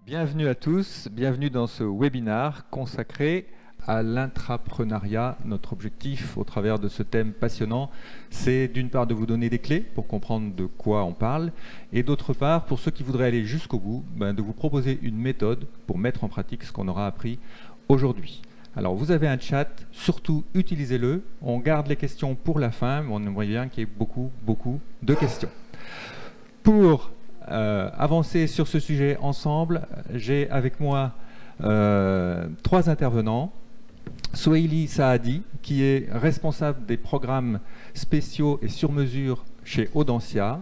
Bienvenue à tous, bienvenue dans ce webinaire consacré à l'intrapreneuriat. Notre objectif au travers de ce thème passionnant, c'est d'une part de vous donner des clés pour comprendre de quoi on parle, et d'autre part, pour ceux qui voudraient aller jusqu'au bout, de vous proposer une méthode pour mettre en pratique ce qu'on aura appris aujourd'hui. Alors vous avez un chat, surtout utilisez-le, on garde les questions pour la fin, mais on aimerait bien qu'il y ait beaucoup de questions. Pour avancer sur ce sujet ensemble, j'ai avec moi 3 intervenants. Souheili Saadi, qui est responsable des programmes spéciaux et sur mesure chez Audencia.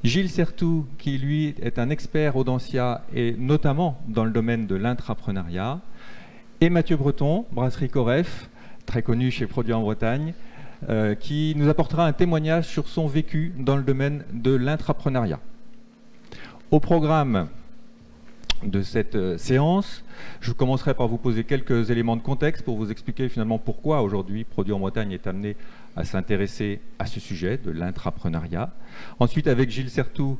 Gilles Certout, qui lui est un expert Audencia et notamment dans le domaine de l'intrapreneuriat. Et Mathieu Breton, brasserie Coref, très connu chez Produits en Bretagne, qui nous apportera un témoignage sur son vécu dans le domaine de l'intrapreneuriat. Au programme de cette séance, je commencerai par vous poser quelques éléments de contexte pour vous expliquer finalement pourquoi aujourd'hui Produits en Bretagne est amené à s'intéresser à ce sujet de l'intrapreneuriat. Ensuite, avec Gilles Certout,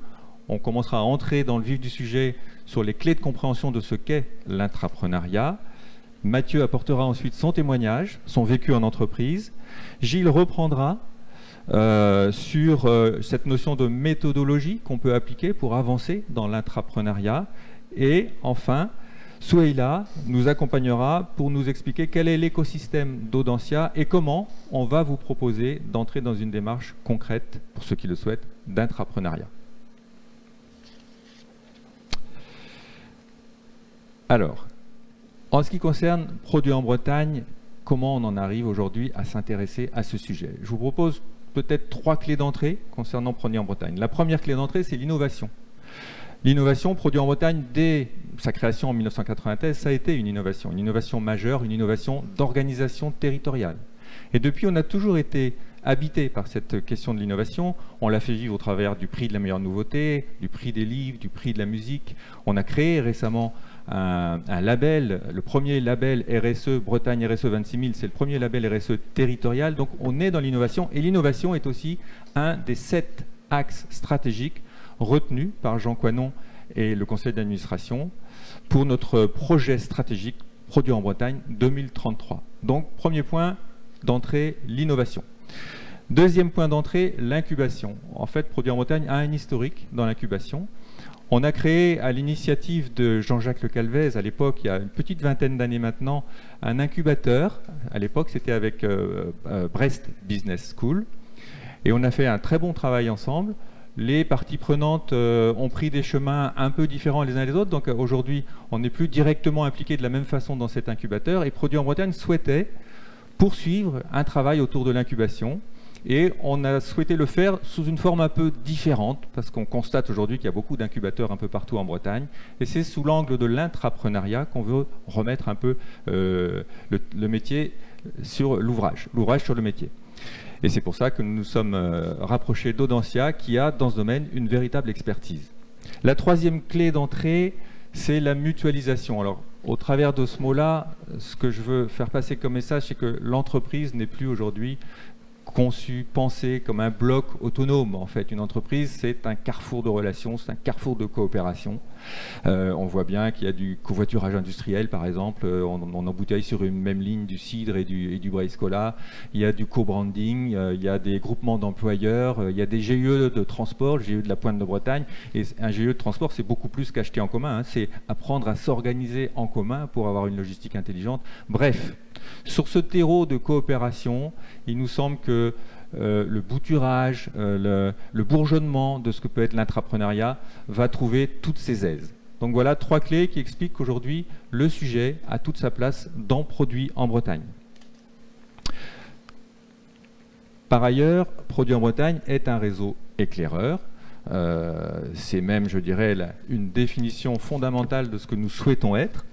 on commencera à entrer dans le vif du sujet sur les clés de compréhension de ce qu'est l'intrapreneuriat. Mathieu apportera ensuite son témoignage, son vécu en entreprise. Gilles reprendra sur cette notion de méthodologie qu'on peut appliquer pour avancer dans l'intrapreneuriat. Et enfin, Souheila nous accompagnera pour nous expliquer quel est l'écosystème d'Audencia et comment on va vous proposer d'entrer dans une démarche concrète, pour ceux qui le souhaitent, d'intrapreneuriat. Alors, en ce qui concerne Produits en Bretagne, comment on en arrive aujourd'hui à s'intéresser à ce sujet? Je vous propose peut-être 3 clés d'entrée concernant Produits en Bretagne. La première clé d'entrée, c'est l'innovation. L'innovation, Produits en Bretagne, dès sa création en 1993, ça a été une innovation majeure, une innovation d'organisation territoriale. Et depuis, on a toujours été habité par cette question de l'innovation. On l'a fait vivre au travers du prix de la meilleure nouveauté, du prix des livres, du prix de la musique. On a créé récemment un label, le premier label RSE, Bretagne RSE 26000, c'est le premier label RSE territorial. Donc on est dans l'innovation et l'innovation est aussi un des 7 axes stratégiques retenus par Jean Coinon et le conseil d'administration pour notre projet stratégique Produits en Bretagne 2033. Donc premier point d'entrée, l'innovation. Deuxième point d'entrée, l'incubation. En fait, Produits en Bretagne a un historique dans l'incubation. On a créé, à l'initiative de Jean-Jacques Le Calvez, à l'époque, il y a une petite vingtaine d'années maintenant, un incubateur. À l'époque, c'était avec Brest Business School. Et on a fait un très bon travail ensemble. Les parties prenantes ont pris des chemins un peu différents les uns les autres. Donc aujourd'hui, on n'est plus directement impliqué de la même façon dans cet incubateur. Et Produits en Bretagne souhaitait poursuivre un travail autour de l'incubation. Et on a souhaité le faire sous une forme un peu différente, parce qu'on constate aujourd'hui qu'il y a beaucoup d'incubateurs un peu partout en Bretagne. Et c'est sous l'angle de l'intrapreneuriat qu'on veut remettre un peu le métier sur l'ouvrage sur le métier. Et c'est pour ça que nous nous sommes rapprochés d'Audencia, qui a dans ce domaine une véritable expertise. La troisième clé d'entrée, c'est la mutualisation. Alors, au travers de ce mot-là, ce que je veux faire passer comme message, c'est que l'entreprise n'est plus aujourd'hui conçu, pensé comme un bloc autonome. En fait, une entreprise, c'est un carrefour de relations, c'est un carrefour de coopération. On voit bien qu'il y a du covoiturage industriel, par exemple. On embouteille sur une même ligne du cidre et du Brace Cola. Il y a du co-branding, il y a des groupements d'employeurs, il y a des GIE de transport, le GIE de la Pointe de Bretagne. Et un GIE de transport, c'est beaucoup plus qu'acheter en commun. C'est apprendre à s'organiser en commun pour avoir une logistique intelligente. Bref, sur ce terreau de coopération, il nous semble que le bouturage, le bourgeonnement de ce que peut être l'intrapreneuriat va trouver toutes ses aises. Donc voilà 3 clés qui expliquent qu'aujourd'hui, le sujet a toute sa place dans Produits en Bretagne. Par ailleurs, Produits en Bretagne est un réseau éclaireur. C'est même, je dirais, une définition fondamentale de ce que nous souhaitons être.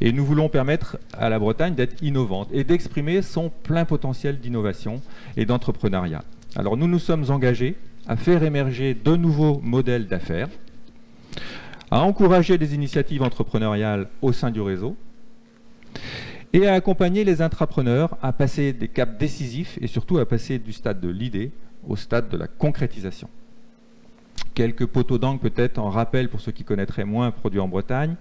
Et nous voulons permettre à la Bretagne d'être innovante et d'exprimer son plein potentiel d'innovation et d'entrepreneuriat. Alors nous nous sommes engagés à faire émerger de nouveaux modèles d'affaires, à encourager des initiatives entrepreneuriales au sein du réseau et à accompagner les intrapreneurs à passer des caps décisifs et surtout à passer du stade de l'idée au stade de la concrétisation. Quelques poteaux d'encre peut-être en rappel pour ceux qui connaîtraient moins Produits en Bretagne.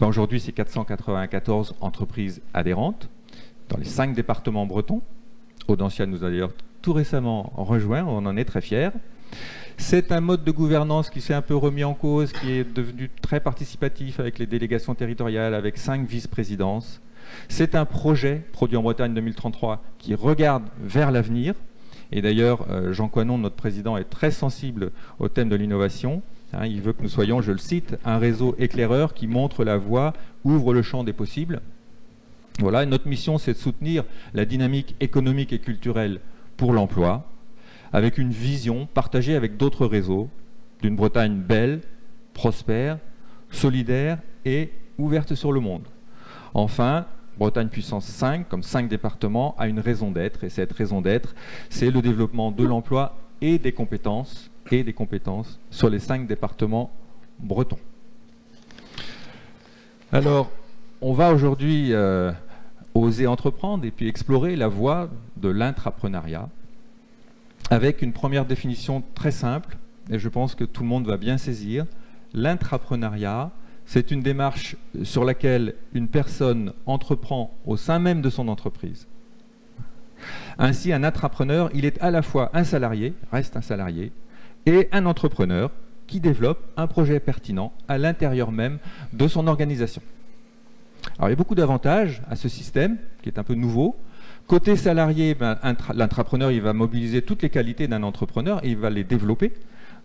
Ben aujourd'hui, c'est 494 entreprises adhérentes dans les 5 départements bretons. Audencia nous a d'ailleurs tout récemment rejoint, on en est très fiers. C'est un mode de gouvernance qui s'est un peu remis en cause, qui est devenu très participatif avec les délégations territoriales, avec 5 vice-présidences. C'est un projet, Produits en Bretagne 2033, qui regarde vers l'avenir. Et d'ailleurs, Jean Coinon, notre président, est très sensible au thème de l'innovation. Il veut que nous soyons, je le cite, un réseau éclaireur qui montre la voie, ouvre le champ des possibles. Voilà, et notre mission, c'est de soutenir la dynamique économique et culturelle pour l'emploi, avec une vision partagée avec d'autres réseaux d'une Bretagne belle, prospère, solidaire et ouverte sur le monde. Enfin, Bretagne puissance 5, comme 5 départements, a une raison d'être, et cette raison d'être, c'est le développement de l'emploi et des compétences sur les 5 départements bretons. Alors, on va aujourd'hui oser entreprendre et puis explorer la voie de l'intrapreneuriat avec une première définition très simple, et je pense que tout le monde va bien saisir. L'intrapreneuriat, c'est une démarche sur laquelle une personne entreprend au sein même de son entreprise. Ainsi, un intrapreneur, il est à la fois un salarié, reste un salarié, et un entrepreneur qui développe un projet pertinent à l'intérieur même de son organisation. Alors, il y a beaucoup d'avantages à ce système, qui est un peu nouveau. Côté salarié, ben, l'intrapreneur, il va mobiliser toutes les qualités d'un entrepreneur et il va les développer.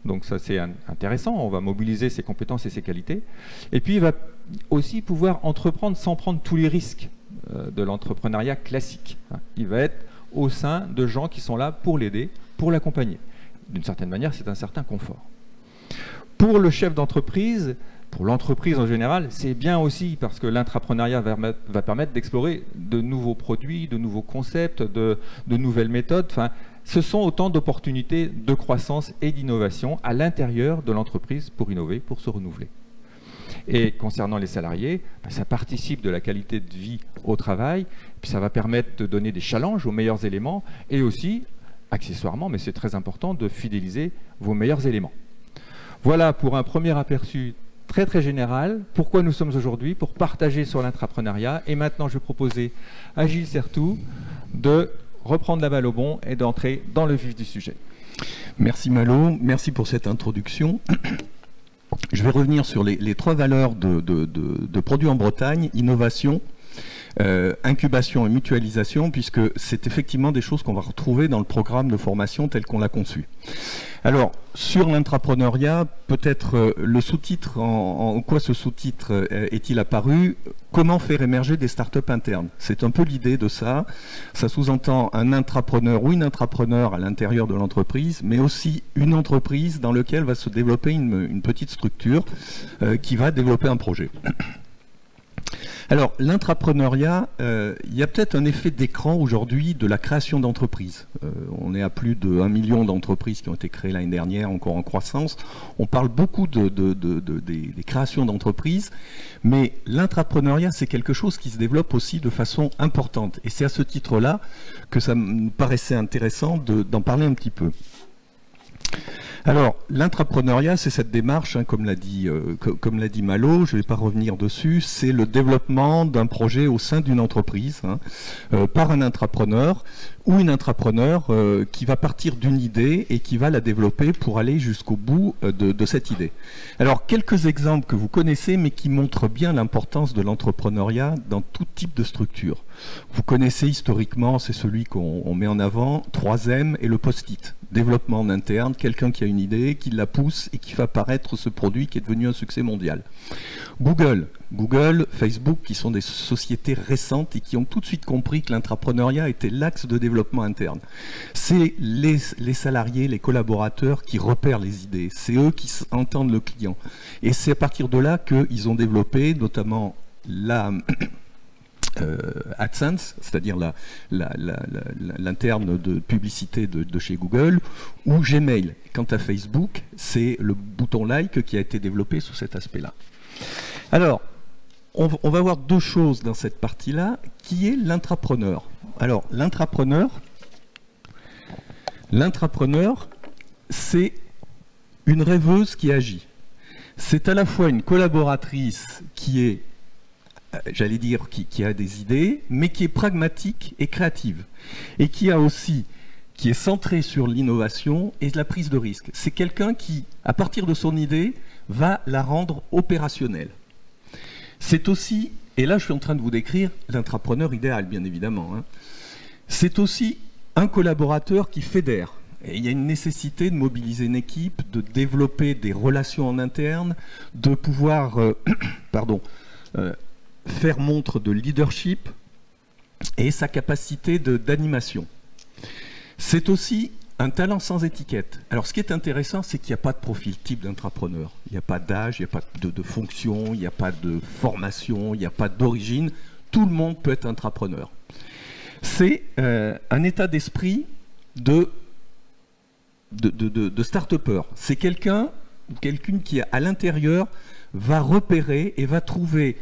Donc ça, c'est intéressant, on va mobiliser ses compétences et ses qualités. Et puis, il va aussi pouvoir entreprendre sans prendre tous les risques de l'entrepreneuriat classique. Il va être au sein de gens qui sont là pour l'aider, pour l'accompagner. D'une certaine manière, c'est un certain confort. Pour le chef d'entreprise, pour l'entreprise en général, c'est bien aussi parce que l'intrapreneuriat va permettre d'explorer de nouveaux produits, de nouveaux concepts, de nouvelles méthodes. Enfin, ce sont autant d'opportunités de croissance et d'innovation à l'intérieur de l'entreprise pour innover, pour se renouveler. Et concernant les salariés, ça participe de la qualité de vie au travail, puis ça va permettre de donner des challenges aux meilleurs éléments et aussi, accessoirement, mais c'est très important, de fidéliser vos meilleurs éléments. Voilà pour un premier aperçu très très général, pourquoi nous sommes aujourd'hui, pour partager sur l'intrapreneuriat. Et maintenant, je vais proposer à Gilles Certout de reprendre la balle au bond et d'entrer dans le vif du sujet. Merci Malo, merci pour cette introduction. Je vais revenir sur les 3 valeurs de Produits en Bretagne: innovation, incubation et mutualisation, puisque c'est effectivement des choses qu'on va retrouver dans le programme de formation tel qu'on l'a conçu. Alors, sur l'intrapreneuriat, peut-être le sous-titre, en quoi ce sous-titre est-il apparu? Comment faire émerger des startups internes? C'est un peu l'idée de ça. Ça sous-entend un intrapreneur ou une intrapreneur à l'intérieur de l'entreprise, mais aussi une entreprise dans laquelle va se développer une petite structure qui va développer un projet. Alors, l'intrapreneuriat, il y a peut-être un effet d'écran aujourd'hui de la création d'entreprises. On est à plus de 1 million d'entreprises qui ont été créées l'année dernière, encore en croissance. On parle beaucoup des créations d'entreprises, mais l'intrapreneuriat, c'est quelque chose qui se développe aussi de façon importante. Et c'est à ce titre-là que ça me paraissait intéressant d'en parler un petit peu. Alors, l'intrapreneuriat, c'est cette démarche, hein, comme l'a dit Malo, je ne vais pas revenir dessus, c'est le développement d'un projet au sein d'une entreprise, hein, par un intrapreneur ou une intrapreneur qui va partir d'une idée et qui va la développer pour aller jusqu'au bout de cette idée. Alors, quelques exemples que vous connaissez, mais qui montrent bien l'importance de l'entrepreneuriat dans tout type de structure. Vous connaissez historiquement, c'est celui qu'on met en avant, 3M et le post-it. Développement en interne, quelqu'un qui a une idée, qui la pousse et qui fait apparaître ce produit qui est devenu un succès mondial. Google, Facebook, qui sont des sociétés récentes et qui ont tout de suite compris que l'intrapreneuriat était l'axe de développement interne. C'est les salariés, les collaborateurs qui repèrent les idées. C'est eux qui entendent le client. Et c'est à partir de là qu'ils ont développé notamment AdSense, c'est-à-dire l'interne de publicité de chez Google, ou Gmail. Quant à Facebook, c'est le bouton like qui a été développé sous cet aspect-là. Alors, on va voir deux choses dans cette partie-là, qui est l'intrapreneur. Alors, l'intrapreneur, c'est une rêveuse qui agit. C'est à la fois une collaboratrice qui est, j'allais dire, qui a des idées, mais qui est pragmatique et créative. Et qui est centrée sur l'innovation et la prise de risque. C'est quelqu'un qui, à partir de son idée, va la rendre opérationnelle. C'est aussi, et là je suis en train de vous décrire l'intrapreneur idéal, bien évidemment, hein. C'est aussi un collaborateur qui fédère. Et il y a une nécessité de mobiliser une équipe, de développer des relations en interne, de pouvoir faire montre de leadership et sa capacité d'animation. C'est aussi un talent sans étiquette. Alors ce qui est intéressant, c'est qu'il n'y a pas de profil type d'intrapreneur. Il n'y a pas d'âge, il n'y a pas de fonction, il n'y a pas de formation, il n'y a pas d'origine. Tout le monde peut être intrapreneur. C'est un état d'esprit de start-upper. C'est quelqu'un qui, à l'intérieur, va repérer et va trouver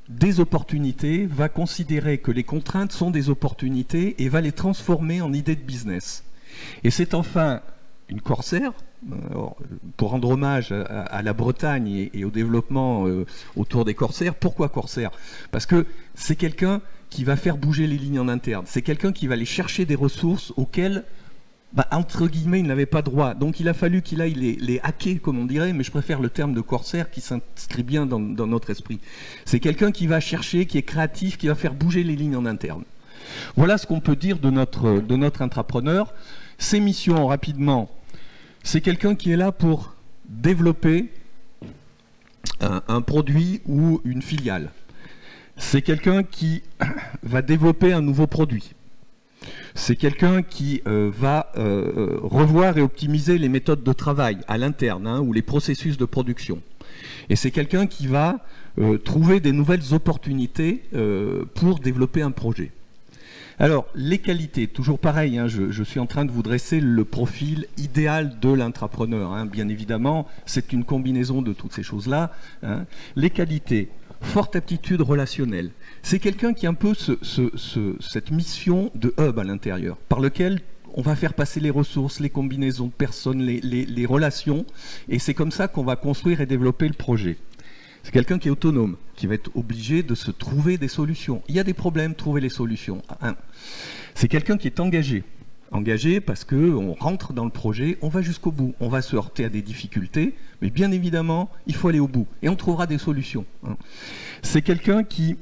des opportunités, va considérer que les contraintes sont des opportunités et va les transformer en idées de business. Et c'est enfin une corsaire, pour rendre hommage à la Bretagne et au développement autour des corsaires. Pourquoi corsaire? Parce que c'est quelqu'un qui va faire bouger les lignes en interne. C'est quelqu'un qui va aller chercher des ressources auxquelles, entre guillemets, il n'avait pas droit. Donc il a fallu qu'il aille les hacker, comme on dirait, mais je préfère le terme de corsaire qui s'inscrit bien dans notre esprit. C'est quelqu'un qui va chercher, qui est créatif, qui va faire bouger les lignes en interne. Voilà ce qu'on peut dire de notre intrapreneur. Ses missions, rapidement, c'est quelqu'un qui est là pour développer un produit ou une filiale. C'est quelqu'un qui va développer un nouveau produit. C'est quelqu'un qui va revoir et optimiser les méthodes de travail à l'interne, hein, ou les processus de production. Et c'est quelqu'un qui va trouver des nouvelles opportunités pour développer un projet. Alors, les qualités, toujours pareil, hein, je suis en train de vous dresser le profil idéal de l'intrapreneur. Hein. Bien évidemment, c'est une combinaison de toutes ces choses-là. Hein. Les qualités, forte aptitude relationnelle. C'est quelqu'un qui a un peu cette mission de hub à l'intérieur, par lequel on va faire passer les ressources, les combinaisons de personnes, les relations, et c'est comme ça qu'on va construire et développer le projet. C'est quelqu'un qui est autonome, qui va être obligé de se trouver des solutions. Il y a des problèmes, trouver les solutions. C'est quelqu'un qui est engagé. Engagé parce qu'on rentre dans le projet, on va jusqu'au bout. On va se heurter à des difficultés, mais bien évidemment, il faut aller au bout. Et on trouvera des solutions. C'est quelqu'un qui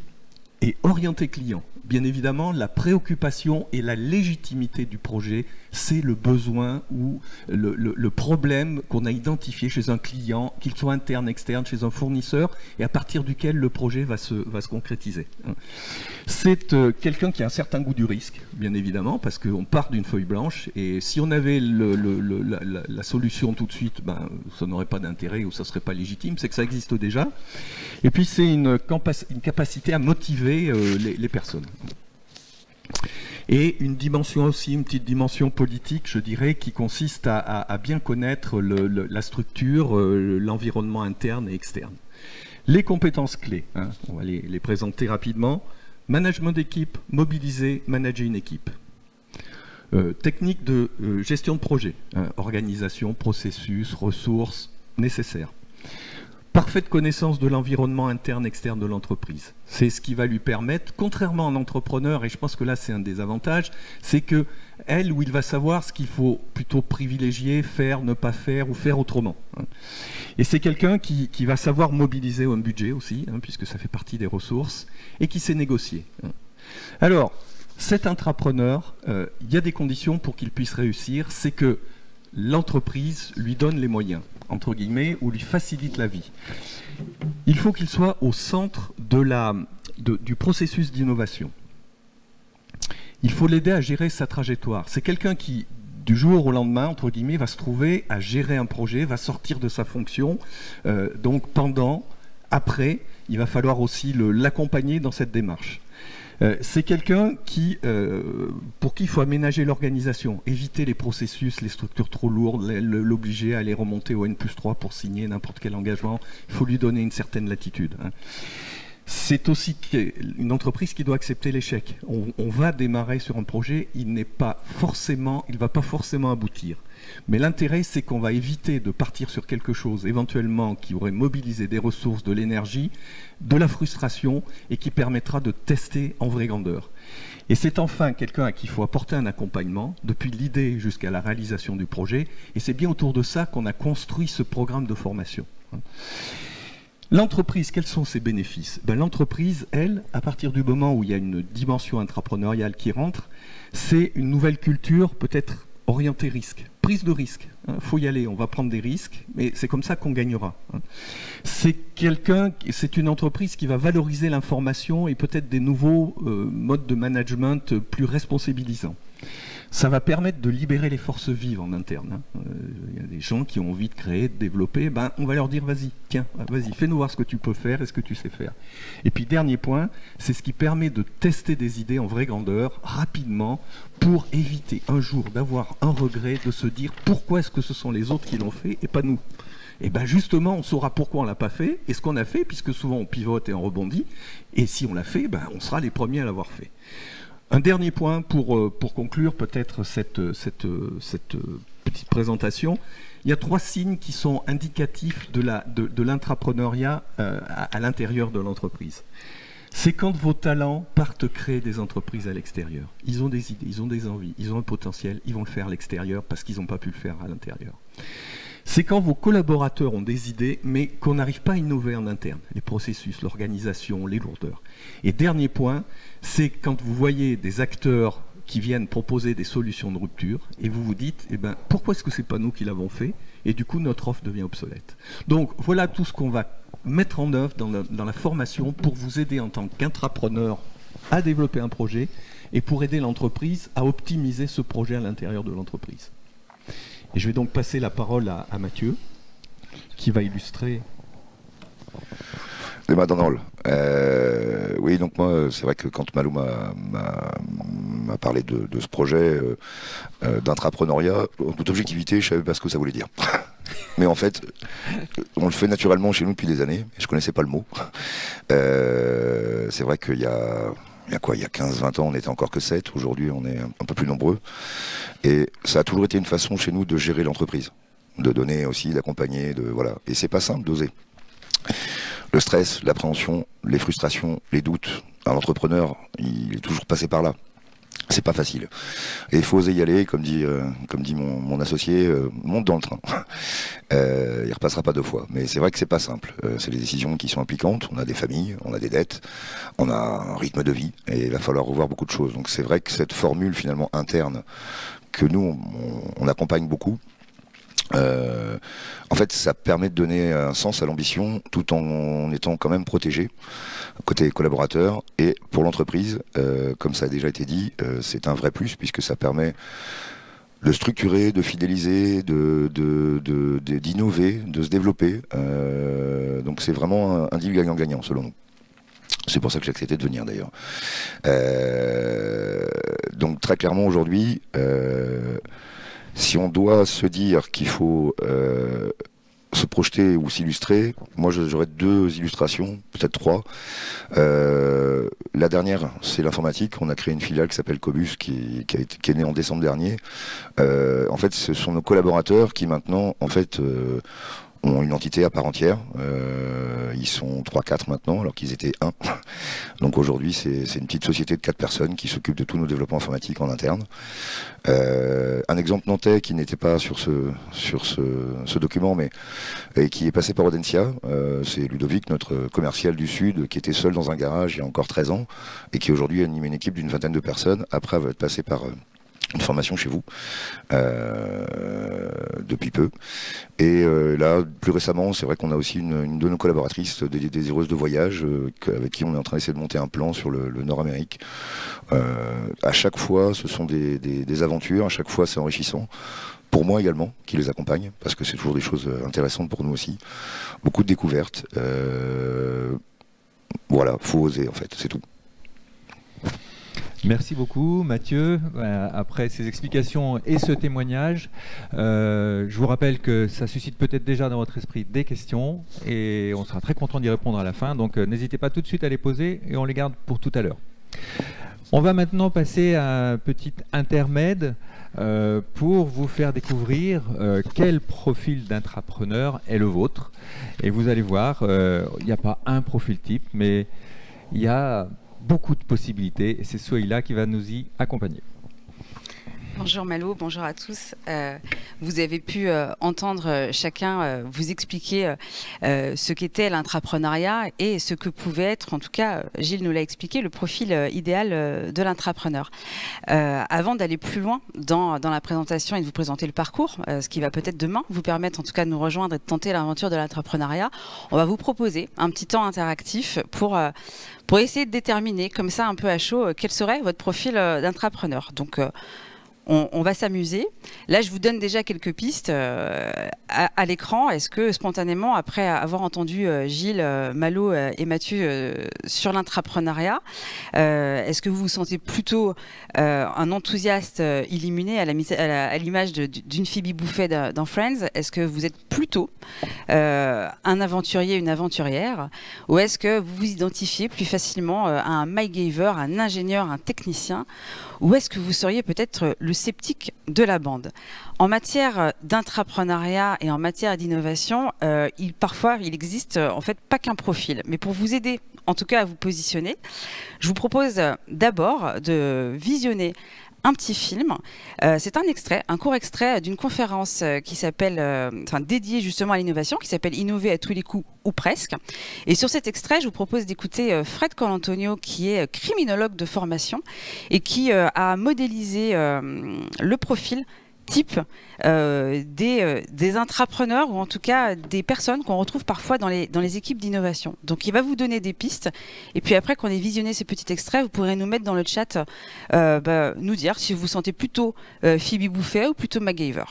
est orienté client. Bien évidemment, la préoccupation et la légitimité du projet, c'est le besoin ou le problème qu'on a identifié chez un client, qu'il soit interne, externe, chez un fournisseur, et à partir duquel le projet va se concrétiser. C'est quelqu'un qui a un certain goût du risque, bien évidemment, parce qu'on part d'une feuille blanche, et si on avait la solution tout de suite, ça n'aurait pas d'intérêt ou ça ne serait pas légitime, c'est que ça existe déjà. Et puis c'est une capacité à motiver les personnes. Et une dimension aussi, une petite dimension politique, je dirais, qui consiste à bien connaître la structure, l'environnement interne et externe. Les compétences clés, hein, on va les présenter rapidement. Management d'équipe, mobiliser, manager une équipe. Technique de gestion de projet, hein, organisation, processus, ressources nécessaires. Parfaite connaissance de l'environnement interne, externe de l'entreprise. C'est ce qui va lui permettre, contrairement à un entrepreneur, et je pense que là c'est un des avantages, c'est que elle ou il va savoir ce qu'il faut plutôt privilégier, faire, ne pas faire ou faire autrement. Et c'est quelqu'un qui va savoir mobiliser un budget aussi, hein, puisque ça fait partie des ressources, et qui sait négocier. Alors, cet intrapreneur, il y a des conditions pour qu'il puisse réussir, c'est que l'entreprise lui donne les moyens, entre guillemets, ou lui facilite la vie. Il faut qu'il soit au centre du processus d'innovation. Il faut l'aider à gérer sa trajectoire. C'est quelqu'un qui, du jour au lendemain, entre guillemets, va se trouver à gérer un projet, va sortir de sa fonction. Donc pendant, après, il va falloir aussi l'accompagner dans cette démarche. C'est quelqu'un pour qui il faut aménager l'organisation, éviter les processus, les structures trop lourdes, l'obliger à aller remonter au N+3 pour signer n'importe quel engagement. Il faut lui donner une certaine latitude. C'est aussi une entreprise qui doit accepter l'échec. On va démarrer sur un projet, il ne va pas forcément aboutir. Mais l'intérêt, c'est qu'on va éviter de partir sur quelque chose éventuellement qui aurait mobilisé des ressources, de l'énergie, de la frustration et qui permettra de tester en vraie grandeur. Et c'est enfin quelqu'un à qui il faut apporter un accompagnement, depuis l'idée jusqu'à la réalisation du projet. Et c'est bien autour de ça qu'on a construit ce programme de formation. L'entreprise, quels sont ses bénéfices? L'entreprise, elle, à partir du moment où il y a une dimension intrapreneuriale qui rentre, c'est une nouvelle culture peut-être orientée risque, prise de risque. Faut y aller, on va prendre des risques, mais c'est comme ça qu'on gagnera. C'est une entreprise qui va valoriser l'information et peut-être des nouveaux modes de management plus responsabilisants. Ça va permettre de libérer les forces vives en interne. Il y a des gens qui ont envie de créer, de développer. On va leur dire, vas-y, tiens, vas-y, fais-nous voir ce que tu peux faire et ce que tu sais faire. Et puis, dernier point, c'est ce qui permet de tester des idées en vraie grandeur, rapidement, pour éviter un jour d'avoir un regret, de se dire, pourquoi est-ce que ce sont les autres qui l'ont fait et pas nous? Et bien justement, on saura pourquoi on ne l'a pas fait et ce qu'on a fait, puisque souvent on pivote et on rebondit. Et si on l'a fait, on sera les premiers à l'avoir fait. Un dernier point pour conclure peut-être cette petite présentation. Il y a 3 signes qui sont indicatifs de l'intrapreneuriat à l'intérieur de l'entreprise. C'est quand vos talents partent créer des entreprises à l'extérieur. Ils ont des idées, ils ont des envies, ils ont un potentiel, ils vont le faire à l'extérieur parce qu'ils n'ont pas pu le faire à l'intérieur. C'est quand vos collaborateurs ont des idées, mais qu'on n'arrive pas à innover en interne. Les processus, l'organisation, les lourdeurs. Et dernier point, c'est quand vous voyez des acteurs qui viennent proposer des solutions de rupture, et vous vous dites, pourquoi est-ce que c'est pas nous qui l'avons fait? Et du coup, notre offre devient obsolète. Donc, voilà tout ce qu'on va mettre en œuvre dans la formation pour vous aider en tant qu'intrapreneur à développer un projet et pour aider l'entreprise à optimiser ce projet à l'intérieur de l'entreprise. Et je vais donc passer la parole à Mathieu, qui va illustrer. Des mains dans le hall. Oui, donc moi, c'est vrai que quand Malou m'a parlé de ce projet d'intrapreneuriat, en toute objectivité, je savais pas ce que ça voulait dire. Mais en fait, on le fait naturellement chez nous depuis des années, et je connaissais pas le mot. C'est vrai qu'il y a 15-20 ans, on n'était encore que 7. Aujourd'hui, on est un peu plus nombreux. Et ça a toujours été une façon chez nous de gérer l'entreprise, de donner aussi, d'accompagner, voilà. Et c'est pas simple d'oser. Le stress, l'appréhension, les frustrations, les doutes. Un entrepreneur, il est toujours passé par là. C'est pas facile. Et il faut oser y aller, comme dit mon associé, monte dans le train. Il repassera pas 2 fois. Mais c'est vrai que c'est pas simple. C'est des décisions qui sont impliquantes. On a des familles, on a des dettes, on a un rythme de vie, et il va falloir revoir beaucoup de choses. Donc c'est vrai que cette formule finalement interne que nous on accompagne beaucoup. En fait, ça permet de donner un sens à l'ambition tout en étant quand même protégé côté collaborateur, et pour l'entreprise, comme ça a déjà été dit, c'est un vrai plus puisque ça permet de structurer, de fidéliser, d'innover, de se développer. Donc c'est vraiment un deal gagnant-gagnant selon nous. C'est pour ça que j'ai accepté de venir d'ailleurs. Donc très clairement aujourd'hui, si on doit se dire qu'il faut se projeter ou s'illustrer, moi j'aurais 2 illustrations, peut-être 3. La dernière, c'est l'informatique. On a créé une filiale qui s'appelle Cobus, qui est née en décembre dernier. En fait, ce sont nos collaborateurs qui maintenant, en fait, ont une entité à part entière. Ils sont 3-4 maintenant, alors qu'ils étaient 1. Donc aujourd'hui, c'est une petite société de 4 personnes qui s'occupe de tous nos développements informatiques en interne. Un exemple nantais qui n'était pas sur ce document, mais qui est passé par Audencia, c'est Ludovic, notre commercial du Sud, qui était seul dans un garage il y a encore 13 ans, et qui aujourd'hui anime une équipe d'une 20aine de personnes, après avoir passé par une formation chez vous depuis peu. Et là, plus récemment, c'est vrai qu'on a aussi une de nos collaboratrices désireuses de voyage avec qui on est en train d'essayer de monter un plan sur le Nord-Amérique. À chaque fois, ce sont des aventures, à chaque fois c'est enrichissant. Pour moi également, qui les accompagne, parce que c'est toujours des choses intéressantes pour nous aussi. Beaucoup de découvertes. Voilà, faut oser en fait, c'est tout. Merci beaucoup Mathieu. Après ces explications et ce témoignage, je vous rappelle que ça suscite peut-être déjà dans votre esprit des questions et on sera très content d'y répondre à la fin. Donc n'hésitez pas tout de suite à les poser et on les garde pour tout à l'heure. On va maintenant passer à un petit intermède pour vous faire découvrir quel profil d'intrapreneur est le vôtre. Et vous allez voir, il n'y a pas un profil type, mais il y a beaucoup de possibilités et c'est Sohaila qui va nous y accompagner. Bonjour Malo, bonjour à tous. Vous avez pu entendre chacun vous expliquer ce qu'était l'intrapreneuriat et ce que pouvait être, en tout cas Gilles nous l'a expliqué, le profil idéal de l'intrapreneur. Avant d'aller plus loin dans la présentation et de vous présenter le parcours, ce qui va peut-être demain vous permettre en tout cas de nous rejoindre et de tenter l'aventure de l'intrapreneuriat, on va vous proposer un petit temps interactif pour essayer de déterminer comme ça un peu à chaud quel serait votre profil d'intrapreneur. Donc on va s'amuser. Là, je vous donne déjà quelques pistes à l'écran. Est-ce que spontanément, après avoir entendu Gilles, Malo et Mathieu sur l'intrapreneuriat, est-ce que vous vous sentez plutôt un enthousiaste illuminé à l'image d'une Phoebe Buffay dans Friends? Est-ce que vous êtes plutôt un aventurier, une aventurière? Ou est-ce que vous vous identifiez plus facilement à un MacGyver, un ingénieur, un technicien? Ou est-ce que vous seriez peut-être le sceptique de la bande? En matière d'intrapreneuriat et en matière d'innovation, parfois il existe en fait pas qu'un profil. Mais pour vous aider en tout cas à vous positionner, je vous propose d'abord de visionner un petit film. C'est un extrait, un court extrait d'une conférence qui s'appelle, dédiée justement à l'innovation, qui s'appelle Innover à tous les coups ou presque. Et sur cet extrait, je vous propose d'écouter Fred Colantonio, qui est criminologue de formation et qui a modélisé le profil type des intrapreneurs ou en tout cas des personnes qu'on retrouve parfois dans les équipes d'innovation. Donc il va vous donner des pistes et puis après qu'on ait visionné ces petits extraits, vous pourrez nous mettre dans le chat, nous dire si vous vous sentez plutôt Phoebe Buffay ou plutôt MacGyver.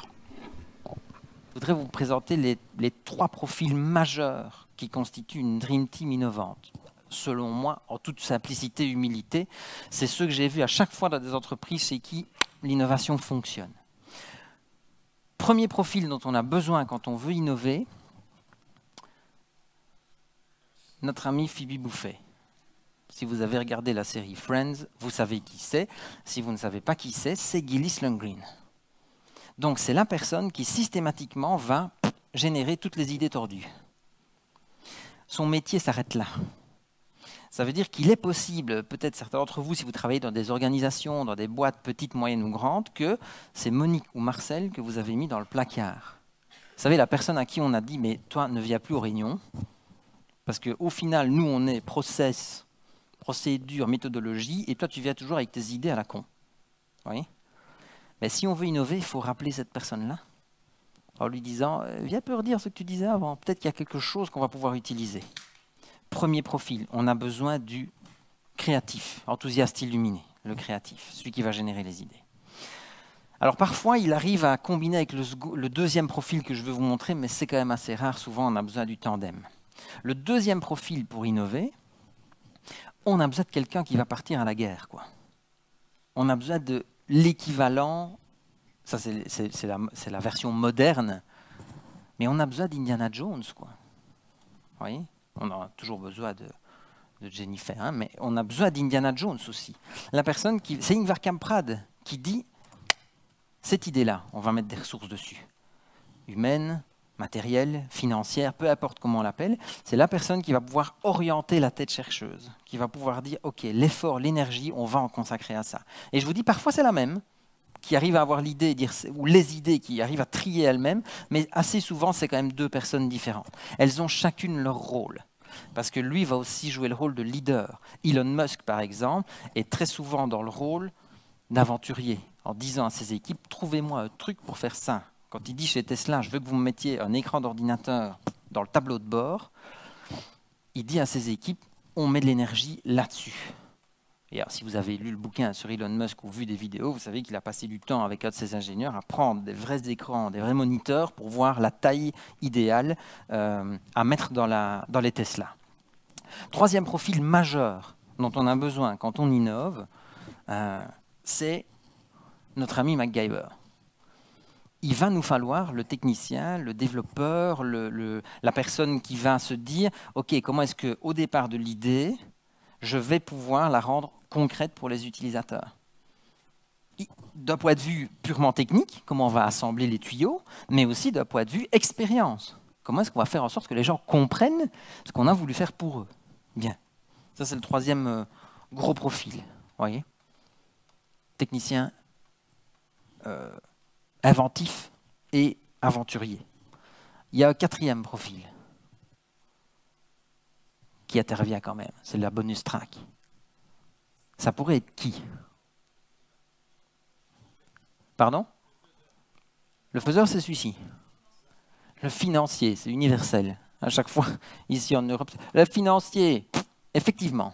Je voudrais vous présenter les 3 profils majeurs qui constituent une Dream Team innovante. Selon moi, en toute simplicité et humilité, c'est ceux que j'ai vus à chaque fois dans des entreprises chez qui l'innovation fonctionne. Premier profil dont on a besoin quand on veut innover, notre ami Phoebe Buffay. Si vous avez regardé la série Friends, vous savez qui c'est. Si vous ne savez pas qui c'est Gillis Lundgren. Donc c'est la personne qui systématiquement va générer toutes les idées tordues. Son métier s'arrête là. Ça veut dire qu'il est possible, peut-être certains d'entre vous, si vous travaillez dans des organisations, dans des boîtes petites, moyennes ou grandes, que c'est Monique ou Marcel que vous avez mis dans le placard. Vous savez, la personne à qui on a dit « mais toi, ne viens plus aux réunions », parce qu'au final, nous, on est process, procédure, méthodologie, et toi, tu viens toujours avec tes idées à la con. Vous voyez ? Mais si on veut innover, il faut rappeler cette personne-là, en lui disant « viens peu redire ce que tu disais avant, peut-être qu'il y a quelque chose qu'on va pouvoir utiliser ». Premier profil, on a besoin du créatif, enthousiaste illuminé, le créatif, celui qui va générer les idées. Alors parfois, il arrive à combiner avec le deuxième profil que je veux vous montrer, mais c'est quand même assez rare, souvent on a besoin du tandem. Le deuxième profil pour innover, on a besoin de quelqu'un qui va partir à la guerre, quoi. On a besoin de l'équivalent, ça c'est la version moderne, mais on a besoin d'Indiana Jones, quoi. Vous voyez ? On a toujours besoin de Jennifer, hein, mais on a besoin d'Indiana Jones aussi. La personne c'est Ingvar Kamprad qui dit cette idée-là, on va mettre des ressources dessus, humaines, matérielles, financières, peu importe comment on l'appelle. C'est la personne qui va pouvoir orienter la tête chercheuse, qui va pouvoir dire ok, l'effort, l'énergie, on va en consacrer à ça. Et je vous dis parfois c'est la même qui arrive à avoir l'idée, ou les idées qui arrivent à trier elles-mêmes, mais assez souvent c'est quand même 2 personnes différentes. Elles ont chacune leur rôle. Parce que lui va aussi jouer le rôle de leader. Elon Musk, par exemple, est très souvent dans le rôle d'aventurier, en disant à ses équipes, trouvez-moi un truc pour faire ça. Quand il dit chez Tesla, je veux que vous me mettiez un écran d'ordinateur dans le tableau de bord, il dit à ses équipes, on met de l'énergie là-dessus. Et alors, si vous avez lu le bouquin sur Elon Musk ou vu des vidéos, vous savez qu'il a passé du temps avec un de ses ingénieurs à prendre des vrais écrans, des vrais moniteurs pour voir la taille idéale à mettre dans les Tesla. Troisième profil majeur dont on a besoin quand on innove, c'est notre ami MacGyver. Il va nous falloir le technicien, le développeur, la personne qui va se dire « Ok, comment est-ce qu'au départ de l'idée, je vais pouvoir la rendre concrète pour les utilisateurs ?» D'un point de vue purement technique, comment on va assembler les tuyaux, mais aussi d'un point de vue expérience. Comment est-ce qu'on va faire en sorte que les gens comprennent ce qu'on a voulu faire pour eux? Bien. Ça, c'est le troisième gros profil. Voyez, technicien, inventif et aventurier. Il y a un quatrième profil qui intervient quand même. C'est la bonus track. Ça pourrait être qui? Pardon? Le faiseur, c'est celui-ci. Le financier, c'est universel. À chaque fois, ici en Europe. Le financier, effectivement.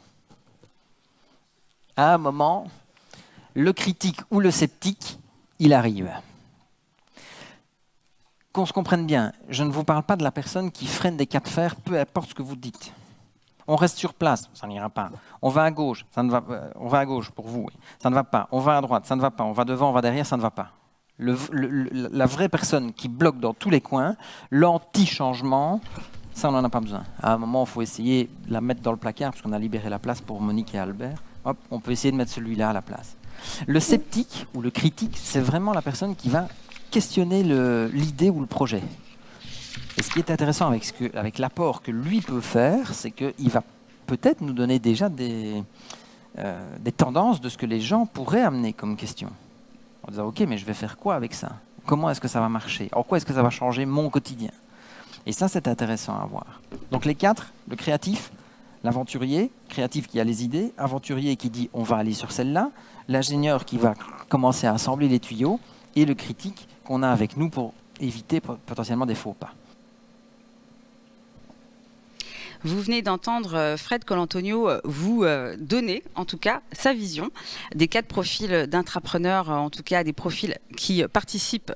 À un moment, le critique ou le sceptique, il arrive. Qu'on se comprenne bien, je ne vous parle pas de la personne qui freine des cas de fer, peu importe ce que vous dites. On reste sur place, ça n'ira pas. On va à gauche, ça ne va pas. On va à gauche pour vous, oui. Ça ne va pas. On va à droite, ça ne va pas. On va devant, on va derrière, ça ne va pas. La vraie personne qui bloque dans tous les coins, l'anti-changement, ça on n'en a pas besoin. À un moment, il faut essayer de la mettre dans le placard, parce qu'on a libéré la place pour Monique et Albert. Hop, on peut essayer de mettre celui-là à la place. Le sceptique ou le critique, c'est vraiment la personne qui va questionner l'idée ou le projet. Et ce qui est intéressant avec l'apport que lui peut faire, c'est qu'il va peut-être nous donner déjà des tendances de ce que les gens pourraient amener comme question. En disant, OK, mais je vais faire quoi avec ça? Comment est-ce que ça va marcher? En quoi est-ce que ça va changer mon quotidien? Et ça, c'est intéressant à voir. Donc les quatre, le créatif, l'aventurier, créatif qui a les idées, aventurier qui dit on va aller sur celle-là, l'ingénieur qui va commencer à assembler les tuyaux, et le critique qu'on a avec nous pour éviter potentiellement des faux pas. Vous venez d'entendre Fred Colantonio vous donner, en tout cas, sa vision des 4 profils d'intrapreneurs, en tout cas des profils qui participent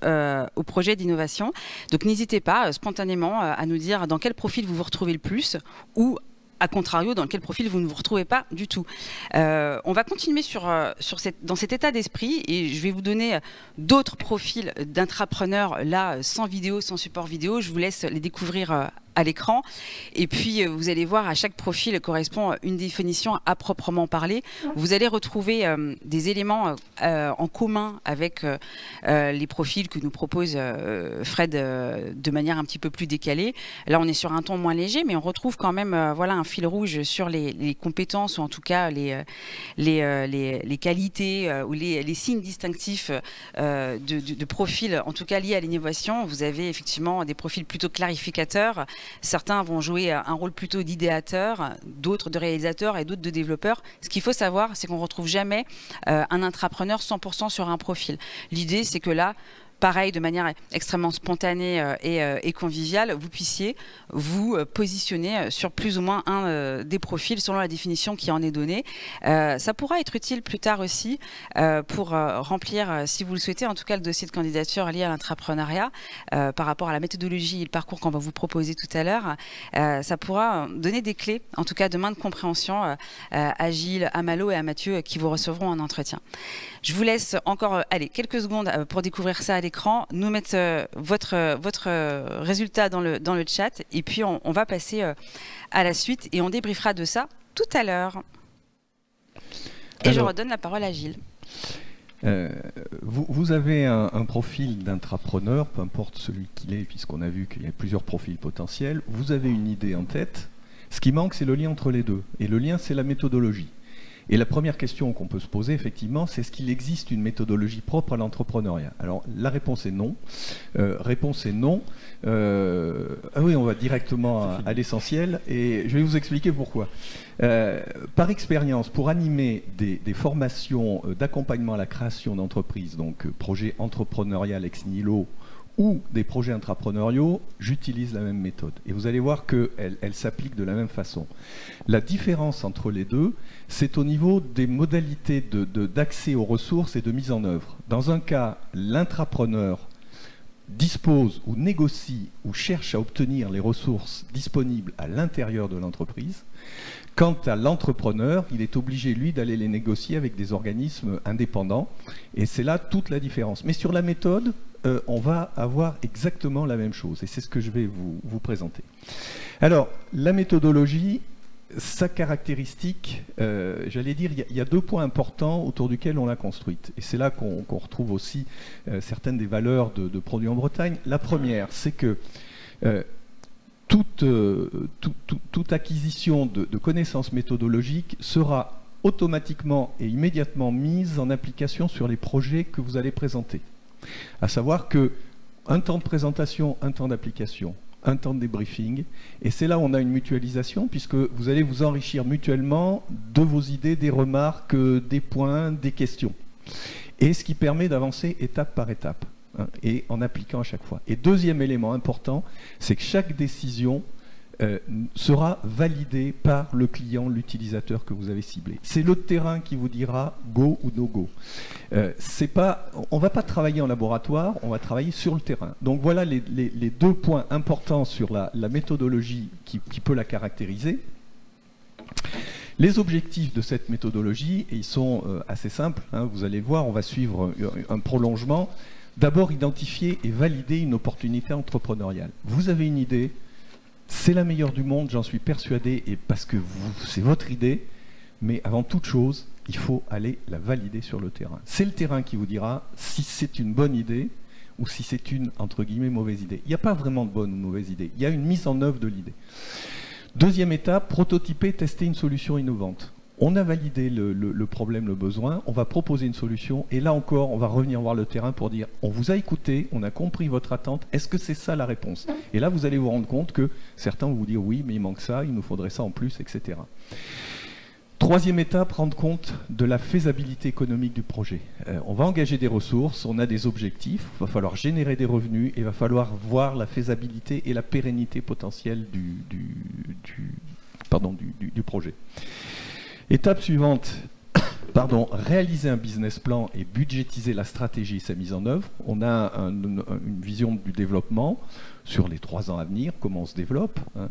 au projet d'innovation. Donc n'hésitez pas spontanément à nous dire dans quel profil vous vous retrouvez le plus ou à contrario, dans quel profil vous ne vous retrouvez pas du tout. On va continuer dans cet état d'esprit et je vais vous donner d'autres profils d'intrapreneurs, là, sans vidéo, sans support vidéo. Je vous laisse les découvrir à l'écran. Et puis, vous allez voir, à chaque profil correspond une définition à proprement parler. Vous allez retrouver des éléments en commun avec les profils que nous propose Fred de manière un petit peu plus décalée. Là, on est sur un ton moins léger, mais on retrouve quand même voilà, un fil rouge sur les compétences ou en tout cas les qualités ou les signes distinctifs de profils, en tout cas liés à l'innovation. Vous avez effectivement des profils plutôt clarificateurs. Certains vont jouer un rôle plutôt d'idéateur, d'autres de réalisateur et d'autres de développeur. Ce qu'il faut savoir, c'est qu'on ne retrouve jamais un intrapreneur 100% sur un profil. L'idée, c'est que là, pareil, de manière extrêmement spontanée et conviviale, vous puissiez vous positionner sur plus ou moins un des profils selon la définition qui en est donnée. Ça pourra être utile plus tard aussi pour remplir, si vous le souhaitez, en tout cas le dossier de candidature lié à l'intrapreneuriat par rapport à la méthodologie et le parcours qu'on va vous proposer tout à l'heure. Ça pourra donner des clés, en tout cas de main de compréhension à Gilles, à Malo et à Mathieu qui vous recevront en entretien. Je vous laisse encore quelques secondes pour découvrir ça à l'écran, nous mettre votre résultat dans le chat et puis on va passer à la suite et on débriefera de ça tout à l'heure. Et je redonne la parole à Gilles. Vous avez un profil d'intrapreneur, peu importe celui qu'il est, puisqu'on a vu qu'il y a plusieurs profils potentiels. Vous avez une idée en tête. Ce qui manque, c'est le lien entre les deux. Et le lien, c'est la méthodologie. Et la première question qu'on peut se poser, effectivement, c'est est-ce qu'il existe une méthodologie propre à l'entrepreneuriat? Alors, la réponse est non. Réponse est non. Ah oui, on va directement à l'essentiel. Et je vais vous expliquer pourquoi. Par expérience, pour animer des formations d'accompagnement à la création d'entreprises, donc projet entrepreneurial ex nihilo, ou des projets intrapreneuriaux, j'utilise la même méthode. Et vous allez voir qu'elle s'applique de la même façon. La différence entre les deux, c'est au niveau des modalités d'accès aux ressources et de mise en œuvre. Dans un cas, l'intrapreneur dispose ou négocie ou cherche à obtenir les ressources disponibles à l'intérieur de l'entreprise. Quant à l'entrepreneur, il est obligé, lui, d'aller les négocier avec des organismes indépendants. Et c'est là toute la différence. Mais sur la méthode, on va avoir exactement la même chose. Et c'est ce que je vais vous présenter. Alors, la méthodologie, sa caractéristique, j'allais dire, il y a 2 points importants autour duquel on l'a construite. Et c'est là qu'on retrouve aussi certaines des valeurs de Produits en Bretagne. La première, c'est que toute acquisition de connaissances méthodologiques sera automatiquement et immédiatement mise en application sur les projets que vous allez présenter. À savoir que un temps de présentation, un temps d'application, un temps de débriefing, et c'est là où on a une mutualisation, puisque vous allez vous enrichir mutuellement de vos idées, des remarques, des points, des questions. Et ce qui permet d'avancer étape par étape, hein, et en appliquant à chaque fois. Et deuxième élément important, c'est que chaque décision sera validée par le client, l'utilisateur que vous avez ciblé. C'est le terrain qui vous dira go ou no go. On ne va pas travailler en laboratoire, on va travailler sur le terrain. Donc voilà les 2 points importants sur la méthodologie qui peut la caractériser. Les objectifs de cette méthodologie, et ils sont assez simples, hein, vous allez voir, on va suivre un prolongement. D'abord, identifier et valider une opportunité entrepreneuriale. Vous avez une idée, c'est la meilleure du monde, j'en suis persuadé, et parce que c'est votre idée, mais avant toute chose, il faut aller la valider sur le terrain. C'est le terrain qui vous dira si c'est une bonne idée ou si c'est une, entre guillemets, mauvaise idée. Il n'y a pas vraiment de bonne ou de mauvaise idée, il y a une mise en œuvre de l'idée. Deuxième étape, prototyper, tester une solution innovante. On a validé le problème, le besoin, on va proposer une solution, et là encore, on va revenir voir le terrain pour dire, on vous a écouté, on a compris votre attente, est-ce que c'est ça la réponse? Et là, vous allez vous rendre compte que certains vont vous dire, oui, mais il manque ça, il nous faudrait ça en plus, etc. Troisième étape, rendre compte de la faisabilité économique du projet. On va engager des ressources, on a des objectifs, il va falloir générer des revenus, et il va falloir voir la faisabilité et la pérennité potentielle du projet. Étape suivante, réaliser un business plan et budgétiser la stratégie et sa mise en œuvre. On a une vision du développement sur les 3 ans à venir, comment on se développe. Hein.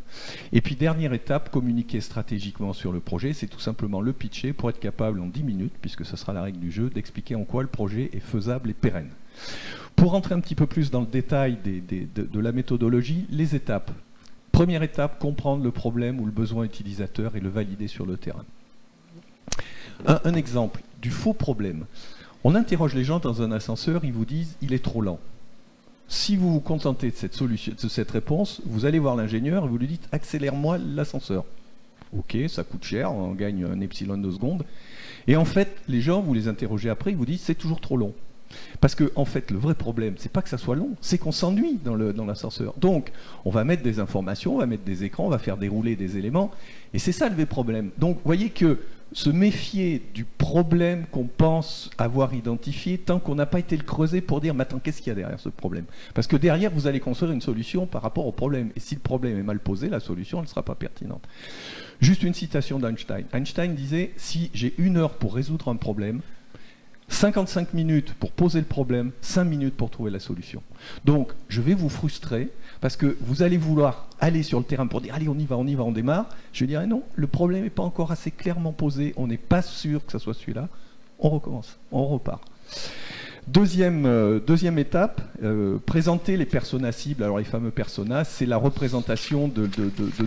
Et puis dernière étape, communiquer stratégiquement sur le projet, c'est tout simplement le pitcher pour être capable en 10 minutes, puisque ce sera la règle du jeu, d'expliquer en quoi le projet est faisable et pérenne. Pour rentrer un petit peu plus dans le détail de la méthodologie, les étapes. Première étape, comprendre le problème ou le besoin utilisateur et le valider sur le terrain. Un exemple du faux problème. On interroge les gens dans un ascenseur, ils vous disent « il est trop lent ». Si vous vous contentez de cette réponse, vous allez voir l'ingénieur et vous lui dites « accélère-moi l'ascenseur ». Ok, ça coûte cher, on gagne un epsilon de seconde. Et en fait, les gens, vous les interrogez après, ils vous disent « c'est toujours trop long ». Parce que, en fait, le vrai problème, c'est pas que ça soit long, c'est qu'on s'ennuie dans l'ascenseur. Donc, on va mettre des informations, on va mettre des écrans, on va faire dérouler des éléments, et c'est ça le vrai problème. Donc, vous voyez que se méfier du problème qu'on pense avoir identifié tant qu'on n'a pas été le creuser pour dire « mais attends, qu'est-ce qu'il y a derrière ce problème ?» Parce que derrière, vous allez construire une solution par rapport au problème. Et si le problème est mal posé, la solution, elle ne sera pas pertinente. Juste une citation d'Einstein. Einstein disait « si j'ai 1 heure pour résoudre un problème, 55 minutes pour poser le problème, 5 minutes pour trouver la solution. » Donc, je vais vous frustrer parce que vous allez vouloir aller sur le terrain pour dire « allez, on y va, on démarre ». Je dirais non, le problème n'est pas encore assez clairement posé, on n'est pas sûr que ça soit celui-là. On recommence, on repart. Deuxième étape, présenter les personas cibles. Alors les fameux personas, c'est la représentation de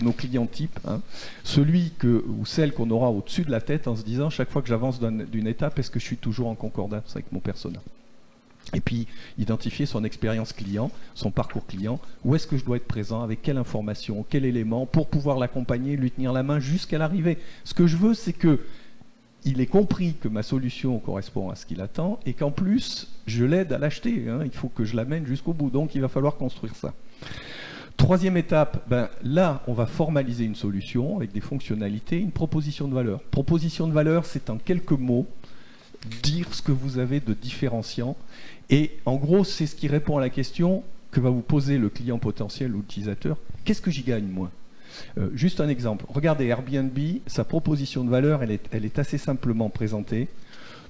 nos clients types. Hein. Celui ou celle qu'on aura au-dessus de la tête en se disant chaque fois que j'avance d'une étape, est-ce que je suis toujours en concordance avec mon persona? Et puis identifier son expérience client, son parcours client, où est-ce que je dois être présent, avec quelle information, quel élément, pour pouvoir l'accompagner, lui tenir la main jusqu'à l'arrivée. Ce que je veux, c'est que il ait compris que ma solution correspond à ce qu'il attend et qu'en plus, je l'aide à l'acheter. Hein. Il faut que je l'amène jusqu'au bout. Donc, il va falloir construire ça. Troisième étape, là, on va formaliser une solution avec des fonctionnalités, une proposition de valeur. Proposition de valeur, c'est en quelques mots dire ce que vous avez de différenciant. Et en gros, c'est ce qui répond à la question que va vous poser le client potentiel ou l'utilisateur. Qu'est-ce que j'y gagne, moi ? Juste un exemple. Regardez Airbnb, sa proposition de valeur, elle est assez simplement présentée.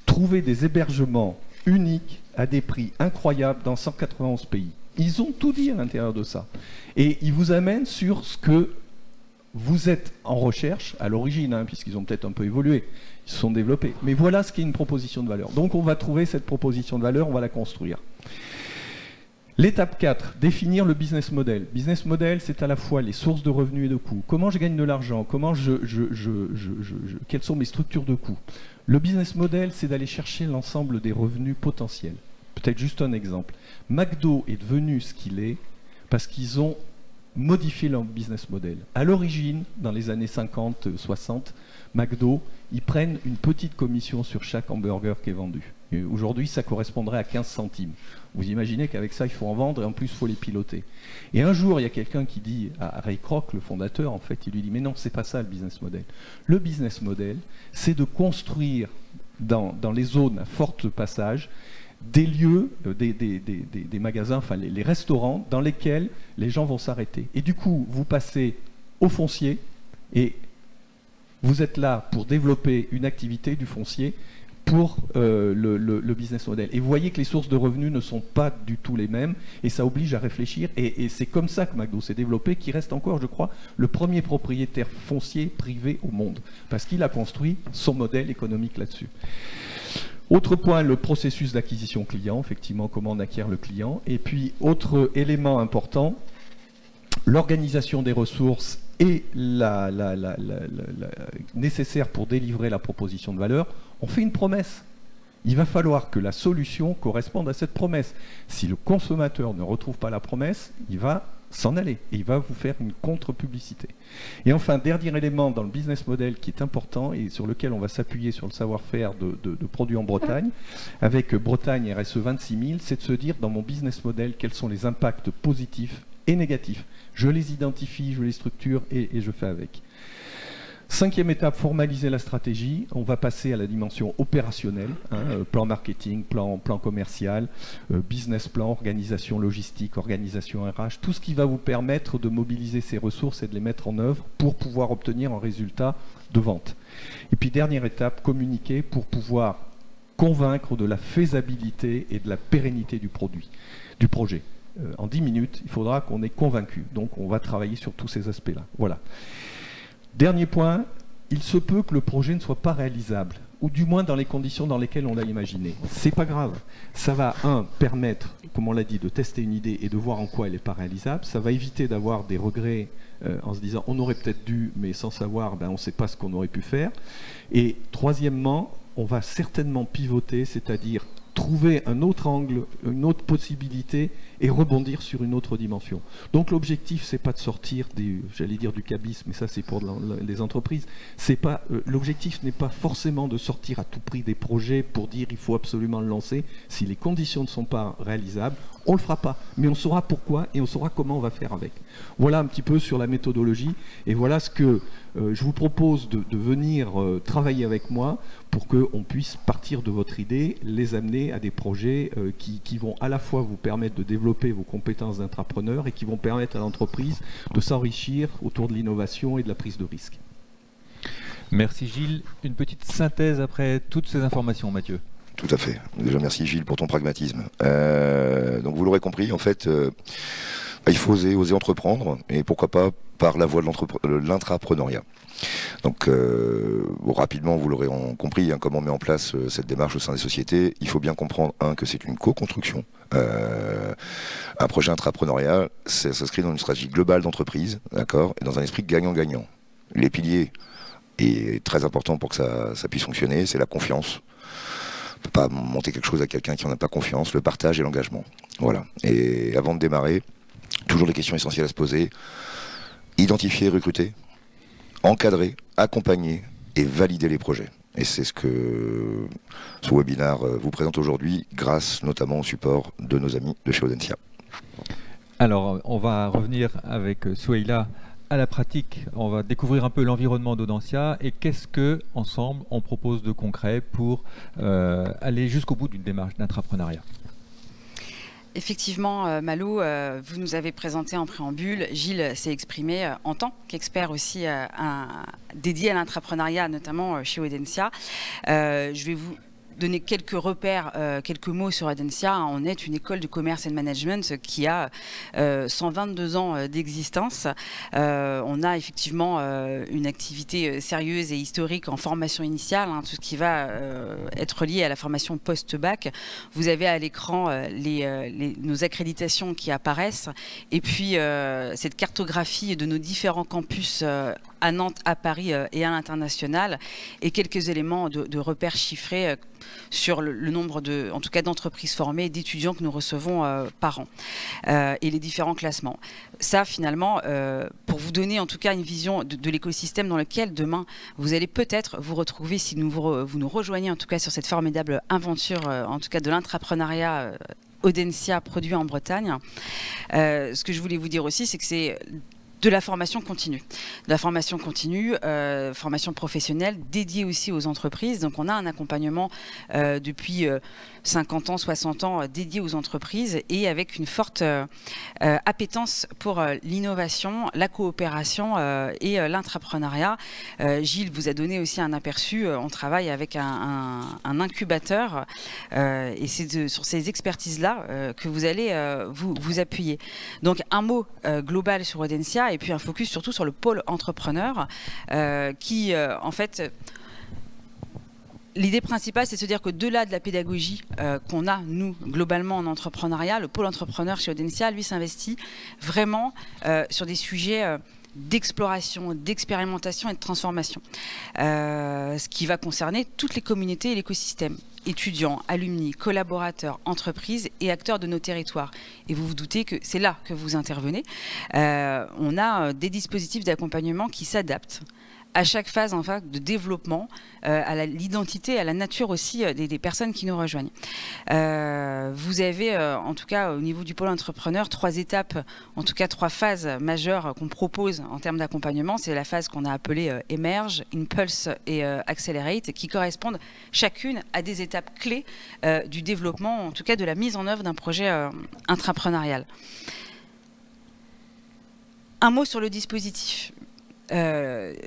Trouver des hébergements uniques à des prix incroyables dans 191 pays. Ils ont tout dit à l'intérieur de ça. Et ils vous amènent sur ce que vous êtes en recherche à l'origine, hein, puisqu'ils ont peut-être un peu évolué, ils se sont développés. Mais voilà ce qui est une proposition de valeur. Donc on va trouver cette proposition de valeur, on va la construire. L'étape 4, définir le business model. Business model, c'est à la fois les sources de revenus et de coûts. Comment je gagne de l'argent? Quelles sont mes structures de coûts? Le business model, c'est d'aller chercher l'ensemble des revenus potentiels. Peut-être juste un exemple. McDo est devenu ce qu'il est parce qu'ils ont modifié leur business model. À l'origine, dans les années 50-60, McDo, ils prennent une petite commission sur chaque hamburger qui est vendu. Aujourd'hui, ça correspondrait à 15 centimes. Vous imaginez qu'avec ça, il faut en vendre et en plus, il faut les piloter. Et un jour, il y a quelqu'un qui dit à Ray Kroc, le fondateur, en fait, il lui dit « Mais non, c'est pas ça le business model. Le business model, c'est de construire dans les zones à fort passage des lieux, des magasins, enfin les restaurants dans lesquels les gens vont s'arrêter. Et du coup, vous passez au foncier et vous êtes là pour développer une activité du foncier pour le business model. Et vous voyez que les sources de revenus ne sont pas du tout les mêmes et ça oblige à réfléchir. Et c'est comme ça que McDo s'est développé, qui reste encore, je crois, le premier propriétaire foncier privé au monde, parce qu'il a construit son modèle économique là-dessus. Autre point, le processus d'acquisition client, effectivement, comment on acquiert le client. Et puis, autre élément important, l'organisation des ressources et nécessaire pour délivrer la proposition de valeur. On fait une promesse. Il va falloir que la solution corresponde à cette promesse. Si le consommateur ne retrouve pas la promesse, il va s'en aller et il va vous faire une contre-publicité. Et enfin, dernier élément dans le business model qui est important et sur lequel on va s'appuyer sur le savoir-faire de produits en Bretagne, avec Bretagne RSE 26000, c'est de se dire dans mon business model quels sont les impacts positifs et négatifs. Je les identifie, je les structure et je fais avec. Cinquième étape, formaliser la stratégie. On va passer à la dimension opérationnelle, plan marketing, plan commercial, business plan, organisation logistique, organisation RH, tout ce qui va vous permettre de mobiliser ces ressources et de les mettre en œuvre pour pouvoir obtenir un résultat de vente. Et puis dernière étape, communiquer pour pouvoir convaincre de la faisabilité et de la pérennité du produit, du projet. En 10 minutes, il faudra qu'on ait convaincu. Donc on va travailler sur tous ces aspects-là. Voilà. Dernier point, il se peut que le projet ne soit pas réalisable, ou du moins dans les conditions dans lesquelles on l'a imaginé. C'est pas grave. Ça va, permettre, comme on l'a dit, de tester une idée et de voir en quoi elle n'est pas réalisable. Ça va éviter d'avoir des regrets en se disant on aurait peut-être dû, mais sans savoir, on ne sait pas ce qu'on aurait pu faire. Et troisièmement, on va certainement pivoter, c'est-à-dire trouver un autre angle, une autre possibilité et rebondir sur une autre dimension. Donc l'objectif, c'est pas de sortir j'allais dire du cabis, mais ça c'est pour les entreprises. L'objectif n'est pas forcément de sortir à tout prix des projets pour dire il faut absolument le lancer. Si les conditions ne sont pas réalisables, on le fera pas. Mais on saura pourquoi et on saura comment on va faire avec. Voilà un petit peu sur la méthodologie et voilà ce que je vous propose de venir travailler avec moi pour qu'on puisse partir de votre idée, les amener à des projets qui vont à la fois vous permettre de développer vos compétences d'entrepreneur et qui vont permettre à l'entreprise de s'enrichir autour de l'innovation et de la prise de risque. Merci Gilles. Une petite synthèse après toutes ces informations, Mathieu. Tout à fait. Déjà, merci Gilles pour ton pragmatisme. Donc vous l'aurez compris, en fait, il faut oser entreprendre, et pourquoi pas par la voie de l'intrapreneuriat. Donc rapidement, vous l'aurez compris, comment on met en place cette démarche au sein des sociétés. Il faut bien comprendre, que c'est une co-construction. Un projet intrapreneurial, ça s'inscrit dans une stratégie globale d'entreprise, d'accord, et dans un esprit gagnant-gagnant. Les piliers, et très important pour que ça puisse fonctionner, c'est la confiance. On ne peut pas monter quelque chose à quelqu'un qui n'en a pas confiance, le partage et l'engagement. Voilà. Et avant de démarrer, toujours des questions essentielles à se poser. Identifier et recruter, encadrer, accompagner et valider les projets. Et c'est ce que ce webinaire vous présente aujourd'hui, grâce notamment au support de nos amis de chez Audencia. Alors, on va revenir avec Souheila à la pratique. On va découvrir un peu l'environnement d'Audencia et qu'est-ce que, ensemble, on propose de concret pour aller jusqu'au bout d'une démarche d'intrapreneuriat. Effectivement, Malo, vous nous avez présenté en préambule, Gilles s'est exprimé en tant qu'expert aussi dédié à l'intrapreneuriat, notamment chez Audencia. Je vais vous donner quelques repères, quelques mots sur Audencia. On est une école de commerce et de management qui a 122 ans d'existence. On a effectivement une activité sérieuse et historique en formation initiale, hein, tout ce qui va être lié à la formation post-bac. Vous avez à l'écran nos accréditations qui apparaissent, et puis cette cartographie de nos différents campus à Nantes, à Paris et à l'international, et quelques éléments de repères chiffrés sur le nombre en tout cas d'entreprises formées et d'étudiants que nous recevons par an, et les différents classements. Ça, finalement, pour vous donner en tout cas une vision de l'écosystème dans lequel demain vous allez peut-être vous retrouver si vous nous rejoignez en tout cas sur cette formidable aventure, en tout cas de l'intrapreneuriat Audencia produit en Bretagne. Ce que je voulais vous dire aussi, c'est que c'est de la formation continue. De la formation continue, formation professionnelle dédiée aussi aux entreprises. Donc on a un accompagnement depuis 50 ans, 60 ans dédié aux entreprises, et avec une forte appétence pour l'innovation, la coopération et l'intrapreneuriat. Gilles vous a donné aussi un aperçu. On travaille avec un incubateur, et c'est sur ces expertises-là que vous allez vous appuyer. Donc un mot global sur Audencia, et puis un focus surtout sur le pôle entrepreneur qui, en fait, l'idée principale, c'est de se dire qu'au-delà de la pédagogie qu'on a, nous, globalement en entrepreneuriat, le pôle entrepreneur chez Audencia, lui, s'investit vraiment sur des sujets d'exploration, d'expérimentation et de transformation. Ce qui va concerner toutes les communautés et l'écosystème. Étudiants, alumni, collaborateurs, entreprises et acteurs de nos territoires. Et vous vous doutez que c'est là que vous intervenez. On a des dispositifs d'accompagnement qui s'adaptent à chaque phase en fait, de développement, à l'identité, à la nature aussi des personnes qui nous rejoignent. Vous avez, en tout cas au niveau du pôle entrepreneur, 3 étapes, en tout cas 3 phases majeures qu'on propose en termes d'accompagnement. C'est la phase qu'on a appelée Emerge, Impulse et Accelerate, qui correspondent chacune à des étapes clés du développement, en tout cas de la mise en œuvre d'un projet intrapreneurial. Un mot sur le dispositif.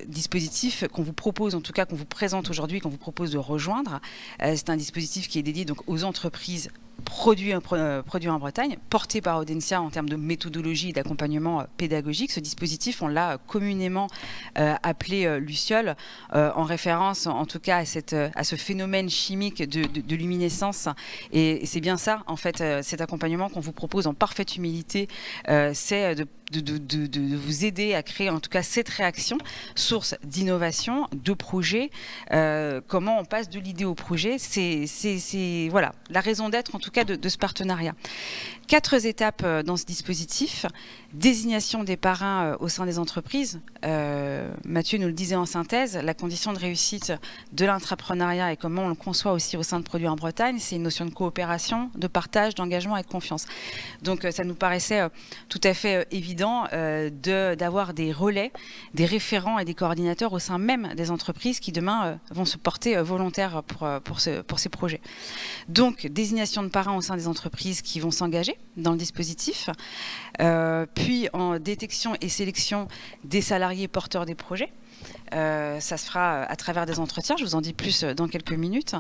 Dispositif qu'on vous propose, en tout cas qu'on vous présente aujourd'hui, qu'on vous propose de rejoindre. C'est un dispositif qui est dédié donc aux entreprises produits en Bretagne, porté par Audencia en termes de méthodologie et d'accompagnement pédagogique. Ce dispositif, on l'a communément appelé Luciole, en référence en tout cas à ce phénomène chimique de luminescence. Et c'est bien ça, en fait, cet accompagnement qu'on vous propose en parfaite humilité, c'est de vous aider à créer en tout cas cette réaction, source d'innovation, de projet. Comment on passe de l'idée au projet, c'est voilà, la raison d'être en tout cas de ce partenariat. 4 étapes dans ce dispositif. Désignation des parrains au sein des entreprises. Mathieu nous le disait en synthèse, la condition de réussite de l'intrapreneuriat et comment on le conçoit aussi au sein de Produits en Bretagne, c'est une notion de coopération, de partage, d'engagement et de confiance. Donc ça nous paraissait tout à fait évident d'avoir des relais, des référents et des coordinateurs au sein même des entreprises qui demain vont se porter volontaires pour ces projets. Donc désignation de parrains au sein des entreprises qui vont s'engager dans le dispositif, puis en détection et sélection des salariés porteurs des projets. Ça se fera à travers des entretiens, je vous en dis plus dans quelques minutes.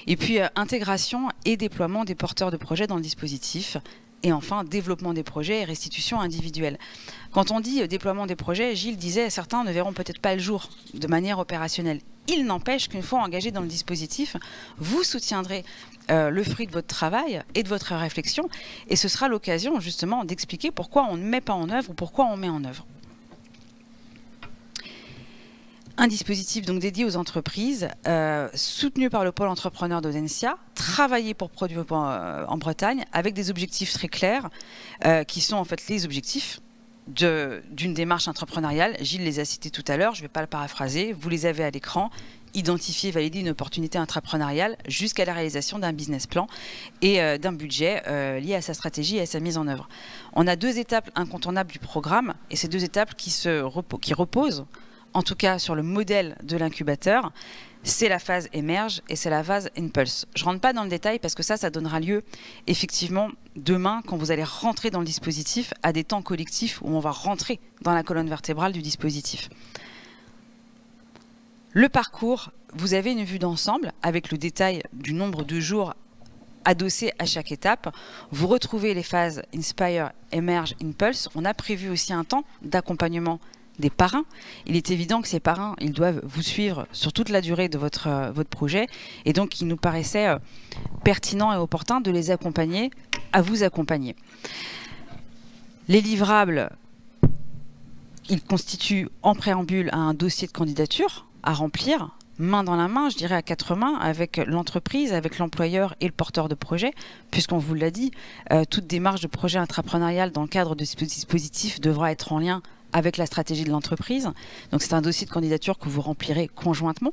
Et puis intégration et déploiement des porteurs de projets dans le dispositif. Et enfin, développement des projets et restitution individuelle. Quand on dit déploiement des projets, Gilles disait, certains ne verront peut-être pas le jour de manière opérationnelle. Il n'empêche qu'une fois engagé dans le dispositif, vous soutiendrez le fruit de votre travail et de votre réflexion. Et ce sera l'occasion justement d'expliquer pourquoi on ne met pas en œuvre ou pourquoi on met en œuvre. Un dispositif donc dédié aux entreprises, soutenu par le pôle entrepreneur d'Audencia, travaillé pour Produits en Bretagne, avec des objectifs très clairs, qui sont en fait les objectifs d'une démarche entrepreneuriale. Gilles les a cités tout à l'heure, je ne vais pas le paraphraser, vous les avez à l'écran. Identifier, valider une opportunité intrapreneuriale jusqu'à la réalisation d'un business plan et d'un budget lié à sa stratégie et à sa mise en œuvre. On a 2 étapes incontournables du programme, et ces 2 étapes qui reposent en tout cas sur le modèle de l'incubateur. C'est la phase Emerge et c'est la phase Impulse. Je ne rentre pas dans le détail parce que ça donnera lieu effectivement demain, quand vous allez rentrer dans le dispositif, à des temps collectifs où on va rentrer dans la colonne vertébrale du dispositif. Le parcours, vous avez une vue d'ensemble avec le détail du nombre de jours adossé à chaque étape. Vous retrouvez les phases Inspire, Emerge, Impulse. On a prévu aussi un temps d'accompagnement des parrains. Il est évident que ces parrains, ils doivent vous suivre sur toute la durée de votre projet. Et donc, il nous paraissait pertinent et opportun de les accompagner, à vous accompagner. Les livrables, ils constituent en préambule un dossier de candidature à remplir, main dans la main, je dirais à 4 mains, avec l'entreprise, avec l'employeur et le porteur de projet, puisqu'on vous l'a dit, toute démarche de projet intrapreneurial dans le cadre de ce dispositif devra être en lien avec la stratégie de l'entreprise. Donc c'est un dossier de candidature que vous remplirez conjointement,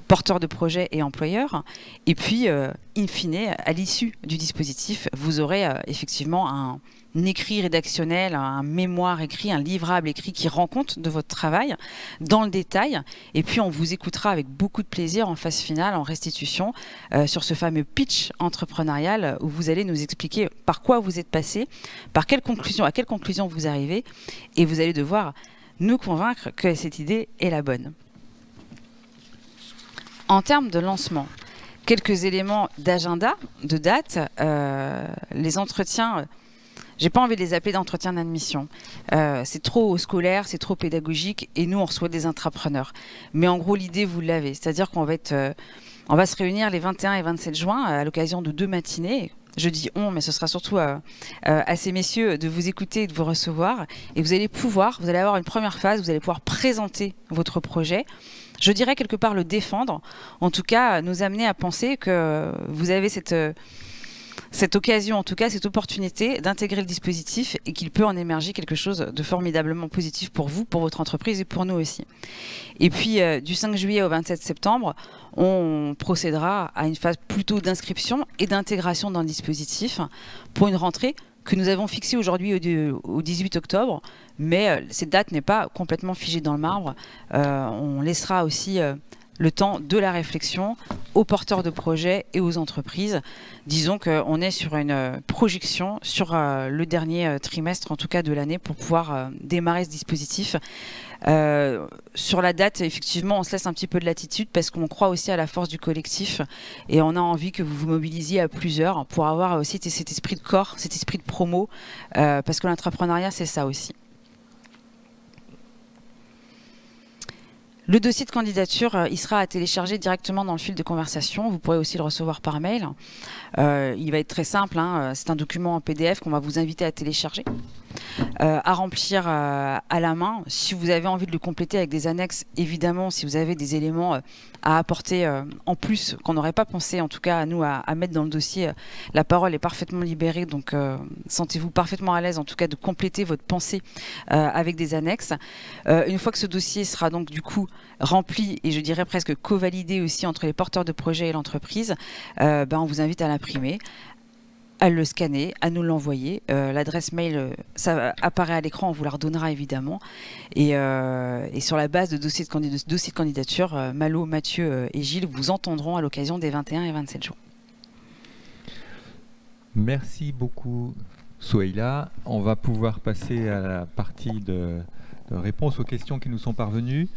porteur de projet et employeur. Et puis, in fine, à l'issue du dispositif, vous aurez effectivement un écrit rédactionnel, un mémoire écrit, un livrable écrit qui rend compte de votre travail dans le détail. Et puis on vous écoutera avec beaucoup de plaisir en phase finale, en restitution, sur ce fameux pitch entrepreneurial où vous allez nous expliquer par quoi vous êtes passé, à quelle conclusion vous arrivez, et vous allez devoir nous convaincre que cette idée est la bonne. En termes de lancement, quelques éléments d'agenda, de date, les entretiens. J'ai pas envie de les appeler d'entretien d'admission. C'est trop scolaire, c'est trop pédagogique, et nous, on reçoit des intrapreneurs. Mais en gros, l'idée, vous l'avez. C'est-à-dire qu'on va se réunir les 21 et 27 juin à l'occasion de 2 matinées. Je dis on, mais ce sera surtout à ces messieurs de vous écouter et de vous recevoir. Et vous allez avoir une première phase, vous allez pouvoir présenter votre projet. Je dirais quelque part le défendre. En tout cas, nous amener à penser que vous avez cette occasion, en tout cas cette opportunité d'intégrer le dispositif et qu'il peut en émerger quelque chose de formidablement positif pour vous, pour votre entreprise et pour nous aussi. Et puis du 5 juillet au 27 septembre, on procédera à une phase plutôt d'inscription et d'intégration dans le dispositif pour une rentrée que nous avons fixée aujourd'hui au 18 octobre, mais cette date n'est pas complètement figée dans le marbre. On laissera aussi le temps de la réflexion aux porteurs de projets et aux entreprises. Disons qu'on est sur une projection sur le dernier trimestre, en tout cas de l'année, pour pouvoir démarrer ce dispositif. Sur la date, effectivement, on se laisse un petit peu de latitude parce qu'on croit aussi à la force du collectif et on a envie que vous vous mobilisiez à plusieurs pour avoir aussi cet esprit de corps, cet esprit de promo, parce que l'entrepreneuriat, c'est ça aussi. Le dossier de candidature, il sera à télécharger directement dans le fil de conversation. Vous pourrez aussi le recevoir par mail. Il va être très simple, hein. C'est un document en PDF qu'on va vous inviter à télécharger, à remplir à la main. Si vous avez envie de le compléter avec des annexes, évidemment, si vous avez des éléments à apporter en plus, qu'on n'aurait pas pensé, en tout cas à nous, à mettre dans le dossier, la parole est parfaitement libérée, donc sentez-vous parfaitement à l'aise, en tout cas, de compléter votre pensée avec des annexes. Une fois que ce dossier sera donc du coup rempli, et je dirais presque co-validé aussi entre les porteurs de projet et l'entreprise, on vous invite à l'imprimer, à le scanner, à nous l'envoyer. L'adresse mail, ça apparaît à l'écran, on vous la redonnera évidemment. Et sur la base de dossier de candidature, Malo, Mathieu et Gilles vous entendront à l'occasion des 21 et 27 jours. Merci beaucoup, Souheila. On va pouvoir passer à la partie de réponse aux questions qui nous sont parvenues.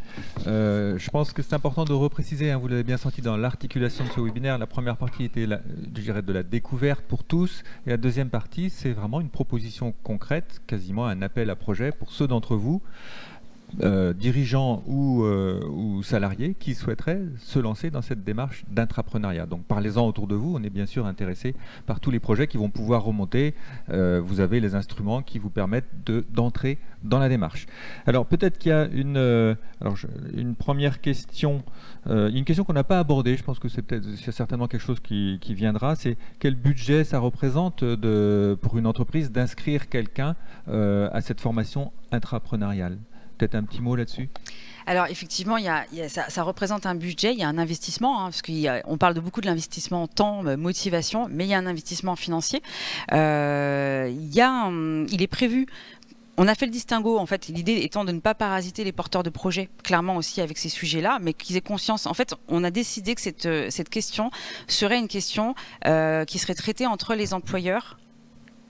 Je pense que c'est important de repréciser, hein, vous l'avez bien senti dans l'articulation de ce webinaire, la première partie était je dirais de la découverte pour tous, et la deuxième partie c'est vraiment une proposition concrète, quasiment un appel à projet pour ceux d'entre vous, dirigeants ou salariés qui souhaiteraient se lancer dans cette démarche d'intrapreneuriat. Donc parlez-en autour de vous, on est bien sûr intéressé par tous les projets qui vont pouvoir remonter. Vous avez les instruments qui vous permettent d'entrer dans la démarche. Alors peut-être qu'il y a une première question, une question qu'on n'a pas abordée, je pense que c'est certainement quelque chose qui viendra, c'est quel budget ça représente pour une entreprise d'inscrire quelqu'un à cette formation intrapreneuriale. Peut-être un petit mot là-dessus? Alors effectivement, ça représente un budget, il y a un investissement, hein, parce qu'on parle beaucoup de l'investissement en temps, motivation, mais il y a un investissement financier. Il est prévu. On a fait le distinguo, en fait, l'idée étant de ne pas parasiter les porteurs de projets, clairement aussi avec ces sujets-là, mais qu'ils aient conscience. En fait, on a décidé que cette question serait une question qui serait traitée entre les employeurs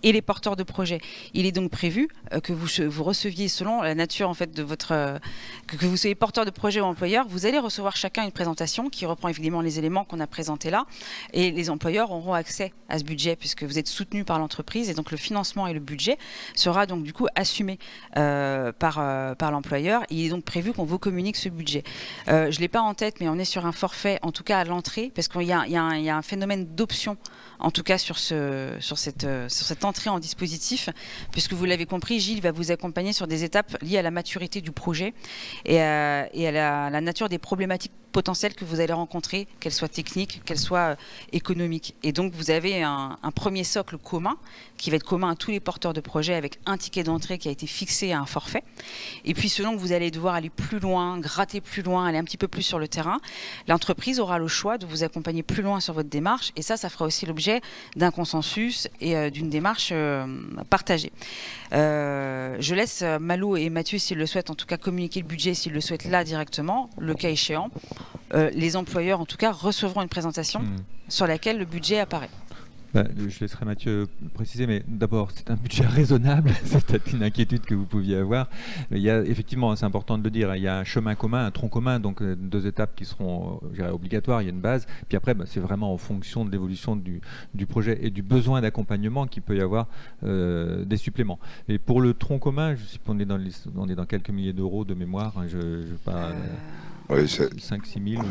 et les porteurs de projets. Il est donc prévu que vous receviez, selon la nature en fait de votre... que vous soyez porteur de projet ou employeur, vous allez recevoir chacun une présentation qui reprend évidemment les éléments qu'on a présentés là, et les employeurs auront accès à ce budget puisque vous êtes soutenu par l'entreprise, et donc le financement et le budget sera donc du coup assumé par l'employeur. Il est donc prévu qu'on vous communique ce budget. Je ne l'ai pas en tête, mais on est sur un forfait, en tout cas à l'entrée, parce qu'il y a un phénomène d'option, en tout cas sur cette entrée en dispositif, puisque vous l'avez compris, Gilles va vous accompagner sur des étapes liées à la maturité du projet et à la nature des problématiques potentielles que vous allez rencontrer, qu'elles soient techniques, qu'elles soient économiques. Et donc vous avez un premier socle commun, qui va être commun à tous les porteurs de projets, avec un ticket d'entrée qui a été fixé à un forfait. Et puis selon que vous allez devoir aller plus loin, gratter plus loin, aller un petit peu plus sur le terrain, l'entreprise aura le choix de vous accompagner plus loin sur votre démarche, et ça fera aussi l'objet d'un consensus et d'une démarche partagée. Je laisse Malo et Mathieu, s'ils le souhaitent, en tout cas communiquer le budget, s'ils le souhaitent là directement, le cas échéant. Les employeurs, en tout cas, recevront une présentation sur laquelle le budget apparaît. Je laisserai Mathieu préciser, mais d'abord, c'est un budget raisonnable, c'est peut-être une inquiétude que vous pouviez avoir. Il y a, effectivement, c'est important de le dire, il y a un chemin commun, un tronc commun, donc 2 étapes qui seront obligatoires, il y a une base, puis après, c'est vraiment en fonction de l'évolution du projet et du besoin d'accompagnement qu'il peut y avoir des suppléments. Et pour le tronc commun, je sais qu'on est dans quelques milliers d'euros de mémoire, hein, je pas... Ouais, 5-6 000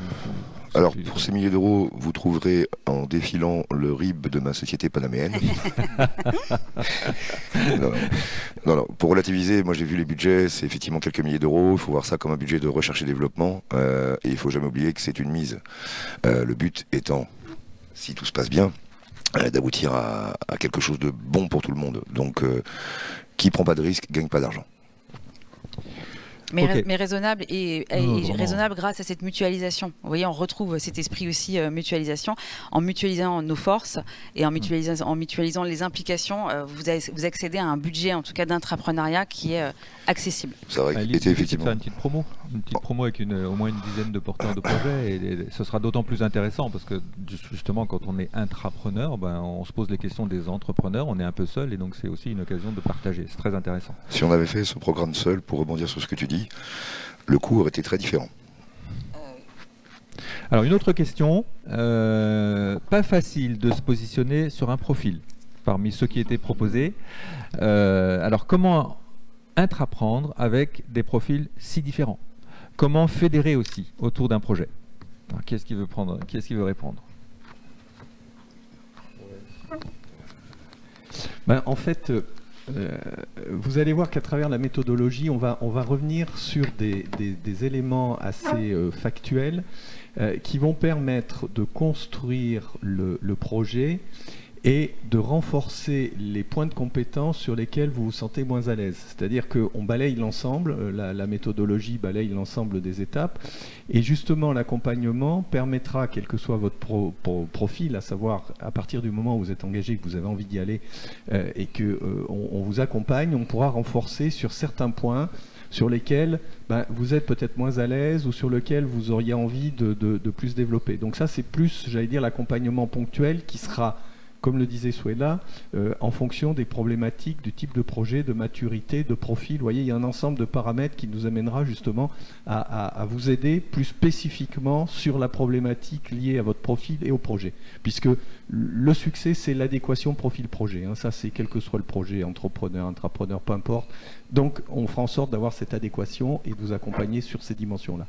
Alors, pour ces milliers d'euros, vous trouverez en défilant le RIB de ma société panaméenne. non, pour relativiser, moi j'ai vu les budgets, c'est effectivement quelques milliers d'euros. Il faut voir ça comme un budget de recherche et développement. Et il ne faut jamais oublier que c'est une mise. Le but étant, si tout se passe bien, d'aboutir à quelque chose de bon pour tout le monde. Donc, qui ne prend pas de risque, gagne pas d'argent. Mais raisonnable et raisonnable grâce à cette mutualisation. Vous voyez, on retrouve cet esprit aussi mutualisation. En mutualisant nos forces et en mutualisant les implications, vous accédez à un budget, en tout cas d'intrapreneuriat, qui est accessible. Ça aurait été effectivement. Faire une petite promo avec au moins une dizaine de porteurs de projets, et ce sera d'autant plus intéressant parce que justement, quand on est intrapreneur, on se pose les questions des entrepreneurs, on est un peu seul, et donc c'est aussi une occasion de partager. C'est très intéressant. Si on avait fait ce programme seul, pour rebondir sur ce que tu dis, le coût aurait été très différent. Alors une autre question, pas facile de se positionner sur un profil parmi ceux qui étaient proposés. Alors comment intraprendre avec des profils si différents? Comment fédérer aussi autour d'un projet? Qui est-ce qui veut prendre? Qui est-ce qui veut répondre? En fait, vous allez voir qu'à travers la méthodologie, on va revenir sur des éléments assez factuels qui vont permettre de construire le projet et de renforcer les points de compétence sur lesquels vous vous sentez moins à l'aise. C'est-à-dire qu'on balaye l'ensemble, la méthodologie balaye l'ensemble des étapes, et justement l'accompagnement permettra, quel que soit votre profil, à savoir à partir du moment où vous êtes engagé, que vous avez envie d'y aller, et qu'on vous accompagne, on pourra renforcer sur certains points sur lesquels vous êtes peut-être moins à l'aise ou sur lesquels vous auriez envie de plus développer. Donc ça, c'est plus, j'allais dire, l'accompagnement ponctuel qui sera, comme le disait Souela, en fonction des problématiques, du type de projet, de maturité, de profil. Vous voyez, il y a un ensemble de paramètres qui nous amènera justement à vous aider plus spécifiquement sur la problématique liée à votre profil et au projet. Puisque le succès, c'est l'adéquation profil-projet. Hein. Ça, c'est quel que soit le projet, entrepreneur, intrapreneur, peu importe. Donc, on fera en sorte d'avoir cette adéquation et de vous accompagner sur ces dimensions-là.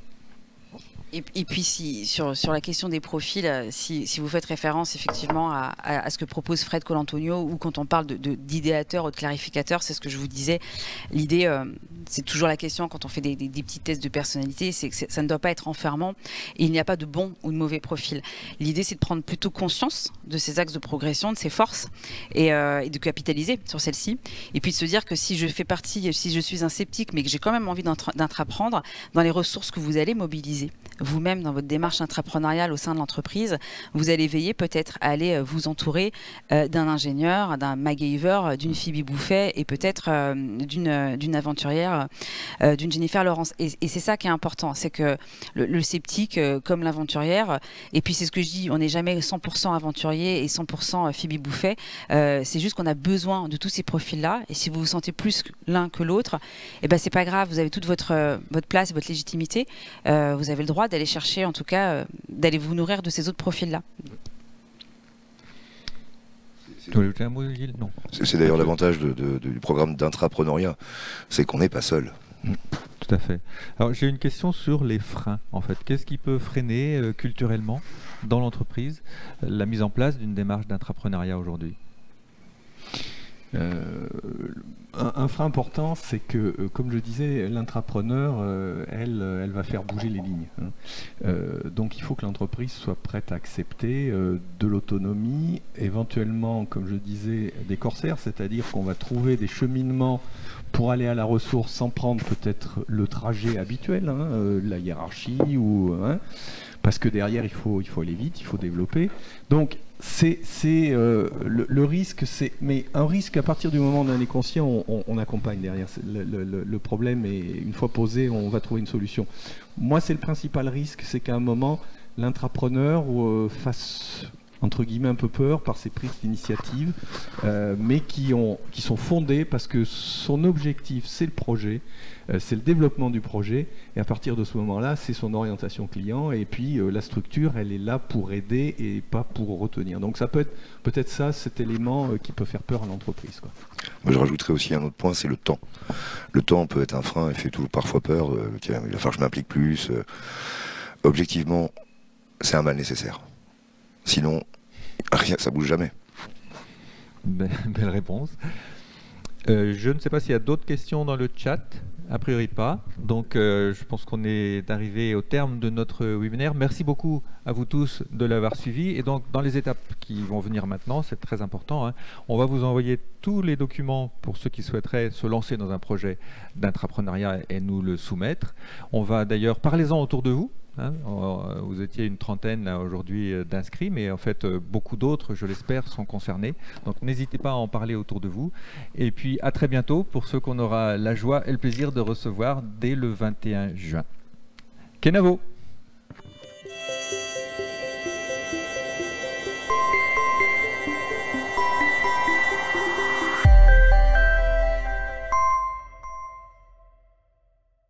Et puis sur la question des profils, si vous faites référence effectivement à ce que propose Fred Colantonio, ou quand on parle d'idéateur ou de clarificateur, c'est ce que je vous disais, l'idée, c'est toujours la question quand on fait des petits tests de personnalité, c'est que ça ne doit pas être enfermant et il n'y a pas de bon ou de mauvais profil. L'idée, c'est de prendre plutôt conscience de ces axes de progression, de ces forces, et de capitaliser sur celles-ci, et puis de se dire que si je suis un sceptique mais que j'ai quand même envie d'intraprendre, dans les ressources que vous allez mobiliser vous-même dans votre démarche intrapreneuriale au sein de l'entreprise, vous allez veiller peut-être à aller vous entourer d'un ingénieur, d'un MacGyver, d'une Phoebe Bouffet et peut-être d'une aventurière, d'une Jennifer Lawrence. Et c'est ça qui est important, c'est que le sceptique comme l'aventurière, et puis c'est ce que je dis, on n'est jamais 100% aventurier et 100% Phoebe Bouffet, c'est juste qu'on a besoin de tous ces profils-là, et si vous vous sentez plus l'un que l'autre, eh ben c'est pas grave, vous avez toute votre place, votre légitimité, vous avez le droit d'aller chercher, en tout cas, d'aller vous nourrir de ces autres profils-là. C'est d'ailleurs l'avantage du programme d'intrapreneuriat, c'est qu'on n'est pas seul. Tout à fait. Alors j'ai une question sur les freins, en fait. Qu'est-ce qui peut freiner culturellement dans l'entreprise la mise en place d'une démarche d'intrapreneuriat aujourd'hui ? Un frein important, c'est que, comme je disais, l'intrapreneur, elle va faire bouger les lignes. Donc il faut que l'entreprise soit prête à accepter de l'autonomie, éventuellement, comme je disais, des corsaires, c'est-à-dire qu'on va trouver des cheminements pour aller à la ressource sans prendre peut-être le trajet habituel, la hiérarchie, parce que derrière, il faut aller vite, il faut développer. Donc, le risque, mais un risque à partir du moment où on en est conscient, on accompagne derrière. Le problème est, une fois posé, on va trouver une solution. Moi, c'est le principal risque, c'est qu'à un moment, l'intrapreneur fasse, entre guillemets, un peu peur par ses prises d'initiative, mais qui sont fondées parce que son objectif, c'est le projet, c'est le développement du projet, et à partir de ce moment-là, c'est son orientation client, et puis la structure, elle est là pour aider et pas pour retenir. Donc ça peut être peut-être ça, cet élément qui peut faire peur à l'entreprise, quoi. Moi, je rajouterais aussi un autre point, c'est le temps. Le temps peut être un frein et fait parfois peur. Tiens, il va falloir que je m'implique plus. Objectivement, c'est un mal nécessaire. Sinon, rien, ça bouge jamais. Belle réponse. Je ne sais pas s'il y a d'autres questions dans le chat. A priori pas. Donc je pense qu'on est arrivé au terme de notre webinaire. Merci beaucoup à vous tous de l'avoir suivi. Et donc dans les étapes qui vont venir maintenant, c'est très important, on va vous envoyer tous les documents pour ceux qui souhaiteraient se lancer dans un projet d'intrapreneuriat et nous le soumettre. On va d'ailleurs, parlez-en autour de vous. Vous étiez une trentaine aujourd'hui d'inscrits, mais en fait beaucoup d'autres, je l'espère, sont concernés. Donc n'hésitez pas à en parler autour de vous. Et puis à très bientôt pour ceux qu'on aura la joie et le plaisir de recevoir dès le 21 juin. Kenavo.